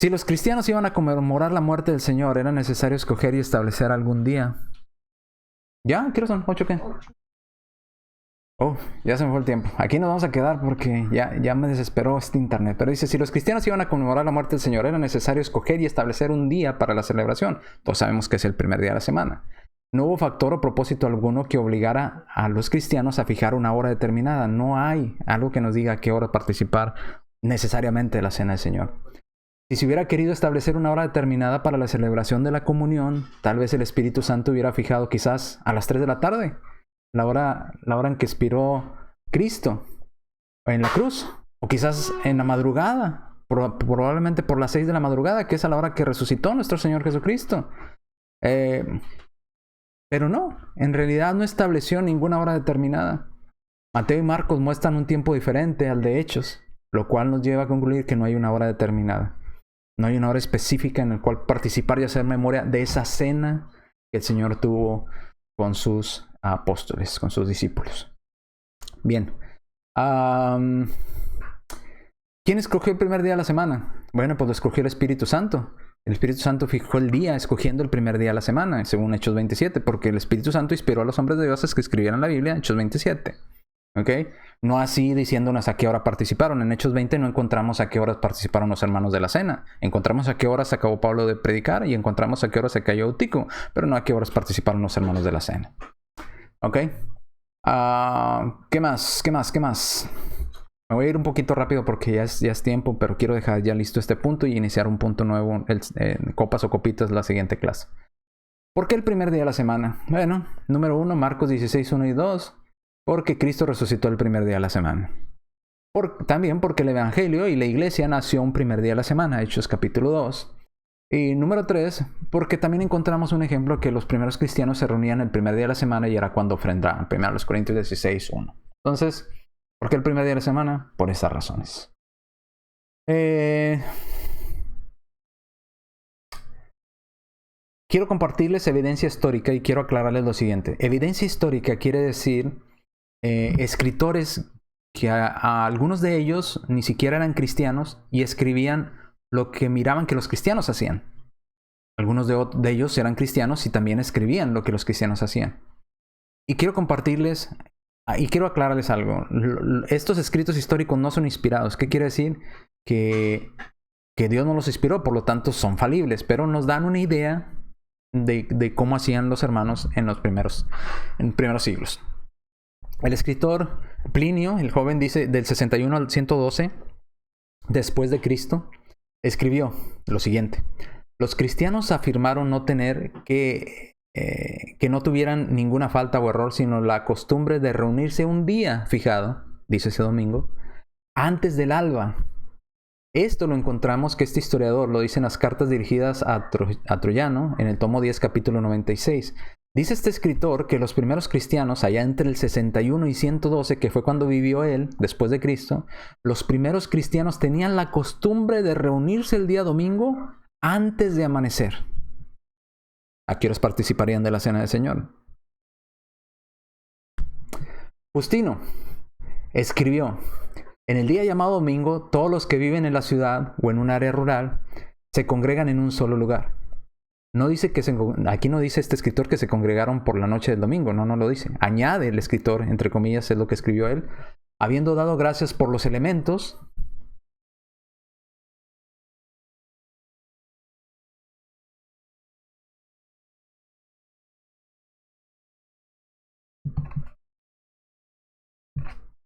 [SPEAKER 1] si los cristianos iban a conmemorar la muerte del Señor, era necesario escoger y establecer algún día. ¿Ya? ¿Qué hora son? ¿8 qué? Oh, ya se me fue el tiempo. Aquí nos vamos a quedar porque ya me desesperó este internet. Pero dice, si los cristianos iban a conmemorar la muerte del Señor, era necesario escoger y establecer un día para la celebración. Todos sabemos que es el primer día de la semana. No hubo factor o propósito alguno que obligara a los cristianos a fijar una hora determinada. No hay algo que nos diga a qué hora participar necesariamente de la cena del Señor. Si se hubiera querido establecer una hora determinada para la celebración de la comunión, tal vez el Espíritu Santo hubiera fijado quizás a las 3 de la tarde, la hora en que expiró Cristo en la cruz, o quizás en la madrugada, probablemente por las 6 de la madrugada, que es a la hora que resucitó nuestro Señor Jesucristo. Pero no, en realidad no estableció ninguna hora determinada. Mateo y Marcos muestran un tiempo diferente al de Hechos, lo cual nos lleva a concluir que no hay una hora determinada. No hay una hora específica en la cual participar y hacer memoria de esa cena que el Señor tuvo con sus apóstoles, con sus discípulos. Bien. ¿Quién escogió el primer día de la semana? Bueno, pues lo escogió el Espíritu Santo. El Espíritu Santo fijó el día escogiendo el primer día de la semana, según Hechos 27, porque el Espíritu Santo inspiró a los hombres de Dios a que escribieran la Biblia, Hechos 27. ¿Ok? No así diciéndonos a qué hora participaron. En Hechos 20 no encontramos a qué horas participaron los hermanos de la cena. Encontramos a qué horas acabó Pablo de predicar y encontramos a qué horas se cayó Eutico, pero no a qué horas participaron los hermanos de la cena. ¿Ok? ¿Qué más? Me voy a ir un poquito rápido porque ya es tiempo, pero quiero dejar ya listo este punto y iniciar un punto nuevo en copas o copitas la siguiente clase. ¿Por qué el primer día de la semana? Bueno, número 1, Marcos 16, 1 y 2. Porque Cristo resucitó el primer día de la semana. También porque el Evangelio y la Iglesia nació un primer día de la semana, Hechos capítulo 2. Y número 3, porque también encontramos un ejemplo que los primeros cristianos se reunían el primer día de la semana y era cuando ofrendaban. 1 Corintios 16, 1. Entonces, ¿por qué el primer día de la semana? Por esas razones. Quiero compartirles evidencia histórica y quiero aclararles lo siguiente. Evidencia histórica quiere decir escritores que a algunos de ellos ni siquiera eran cristianos y escribían lo que miraban que los cristianos hacían. Algunos de ellos eran cristianos y también escribían lo que los cristianos hacían. Y quiero compartirles y quiero aclararles algo. Estos escritos históricos no son inspirados. ¿Qué quiere decir? Que Dios no los inspiró, por lo tanto son falibles, pero nos dan una idea de cómo hacían los hermanos en los primeros siglos. El escritor Plinio, el joven, dice del 61 al 112 después de Cristo, escribió lo siguiente: los cristianos afirmaron no tener que no tuvieran ninguna falta o error, sino la costumbre de reunirse un día fijado, dice ese domingo, antes del alba. Esto lo encontramos que este historiador lo dice en las cartas dirigidas a Troyano, en el tomo 10, capítulo 96. Dice este escritor que los primeros cristianos, allá entre el 61 y 112, que fue cuando vivió él, después de Cristo, los primeros cristianos tenían la costumbre de reunirse el día domingo antes de amanecer. ¿A qué horas participarían de la Cena del Señor? Justino escribió: en el día llamado domingo, todos los que viven en la ciudad o en un área rural se congregan en un solo lugar. No dice aquí no dice este escritor que se congregaron por la noche del domingo, no lo dice. Añade el escritor, entre comillas, es lo que escribió él, habiendo dado gracias por los elementos.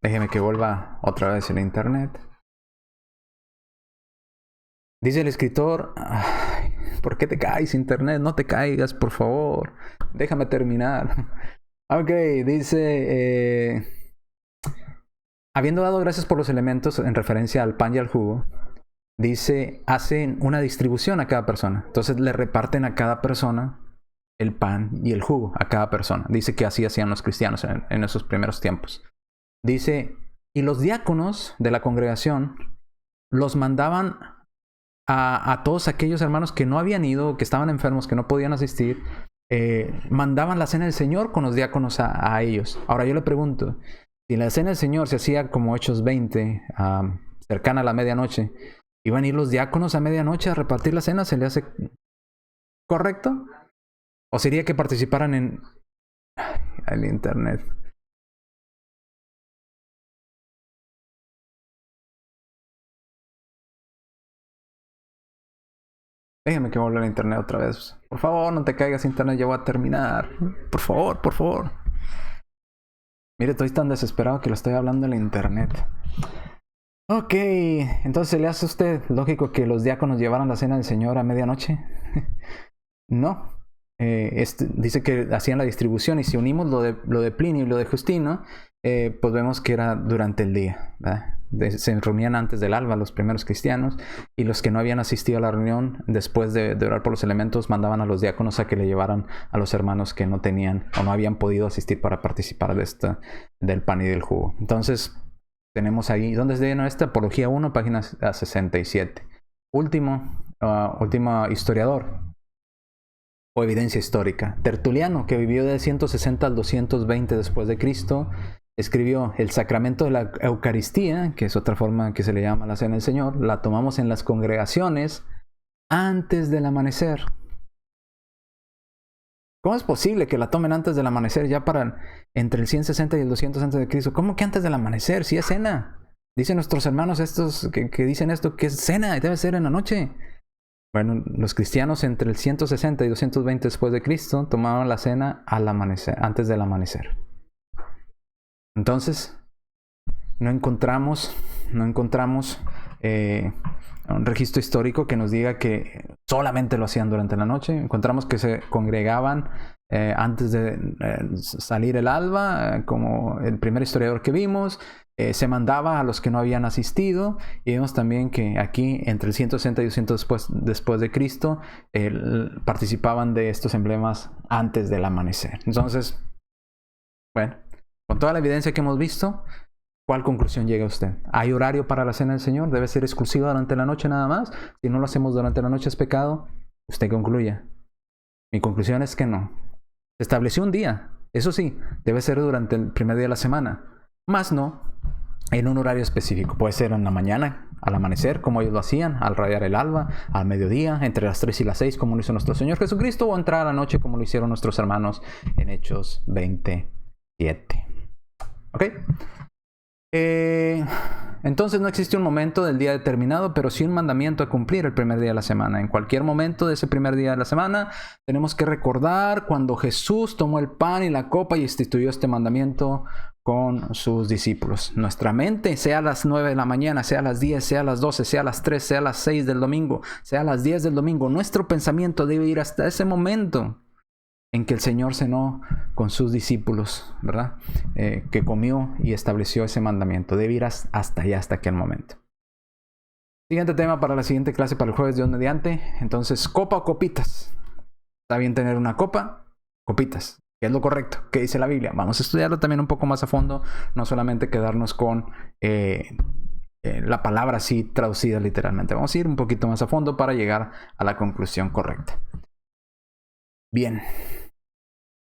[SPEAKER 1] Déjeme que vuelva otra vez el internet. Dice el escritor: ay, ¿por qué te caes, internet? No te caigas, por favor. Déjame terminar. Ok, dice: habiendo dado gracias por los elementos, en referencia al pan y al jugo, dice, hacen una distribución a cada persona. Entonces le reparten a cada persona el pan y el jugo, a cada persona. Dice que así hacían los cristianos en esos primeros tiempos. Dice, y los diáconos de la congregación los mandaban a todos aquellos hermanos que no habían ido, que estaban enfermos, que no podían asistir, mandaban la cena del Señor con los diáconos a ellos. Ahora yo le pregunto, si la cena del Señor se hacía como Hechos 20, cercana a la medianoche, ¿iban a ir los diáconos a medianoche a repartir la cena? ¿Se le hace correcto? ¿O sería que participaran en el internet? Déjame que vuelva al internet otra vez. Por favor, no te caigas, internet, ya voy a terminar. Por favor, por favor. Mire, estoy tan desesperado que lo estoy hablando en el internet. Ok, entonces ¿le hace a usted lógico que los diáconos llevaran la cena del Señor a medianoche? No. Dice que hacían la distribución, y si unimos lo de Plinio y lo de Justino, pues vemos que era durante el día, ¿verdad? Se reunían antes del alba los primeros cristianos, y los que no habían asistido a la reunión, después de orar por los elementos, mandaban a los diáconos a que le llevaran a los hermanos que no tenían o no habían podido asistir para participar del pan y del jugo. Entonces tenemos ahí, ¿dónde es de esta? Apología 1, página 67. Último historiador o evidencia histórica. Tertuliano, que vivió de 160 al 220 después de Cristo, escribió: el sacramento de la Eucaristía, que es otra forma que se le llama la Cena del Señor, la tomamos en las congregaciones antes del amanecer. ¿Cómo es posible que la tomen antes del amanecer, ya para entre el 160 y el 200 antes de Cristo? ¿Cómo que antes del amanecer? Si es cena. Dicen nuestros hermanos estos que dicen esto, que es cena y debe ser en la noche. Bueno, los cristianos entre el 160 y 220 después de Cristo tomaban la cena al amanecer, antes del amanecer. Entonces, no encontramos un registro histórico que nos diga que solamente lo hacían durante la noche. Encontramos que se congregaban antes de salir el alba, como el primer historiador que vimos. Se mandaba a los que no habían asistido, y vemos también que aquí entre el 160 y 200 después de Cristo participaban de estos emblemas antes del amanecer. Entonces, bueno, Con toda la evidencia que hemos visto, ¿cuál conclusión llega usted? ¿Hay horario para la cena del Señor? ¿Debe ser exclusiva durante la noche nada más? Si no lo hacemos durante la noche es pecado. Usted concluye. Mi conclusión es que no. Se estableció un día. Eso sí, debe ser durante el primer día de la semana. Más no en un horario específico. Puede ser en la mañana, al amanecer, como ellos lo hacían, al rayar el alba, al mediodía, entre las 3 y las 6, como lo hizo nuestro Señor Jesucristo, o entrar a la noche, como lo hicieron nuestros hermanos en Hechos 27. ¿Ok? Entonces no existe un momento del día determinado, pero sí un mandamiento a cumplir el primer día de la semana. En cualquier momento de ese primer día de la semana, tenemos que recordar cuando Jesús tomó el pan y la copa y instituyó este mandamiento con sus discípulos. Nuestra mente, sea a las 9 de la mañana, sea a las 10, sea a las 12, sea a las 3, sea a las 6 del domingo, sea a las 10 del domingo, nuestro pensamiento debe ir hasta ese momento en que el Señor cenó con sus discípulos, ¿verdad? Que comió y estableció ese mandamiento. Debe ir hasta allá, hasta aquel momento. Siguiente tema para la siguiente clase, para el jueves, Dios mediante. Entonces, ¿copa o copitas? ¿Está bien tener una copa? Copitas. ¿Qué es lo correcto? ¿Qué dice la Biblia? Vamos a estudiarlo también un poco más a fondo, no solamente quedarnos con la palabra así traducida literalmente. Vamos a ir un poquito más a fondo para llegar a la conclusión correcta. Bien.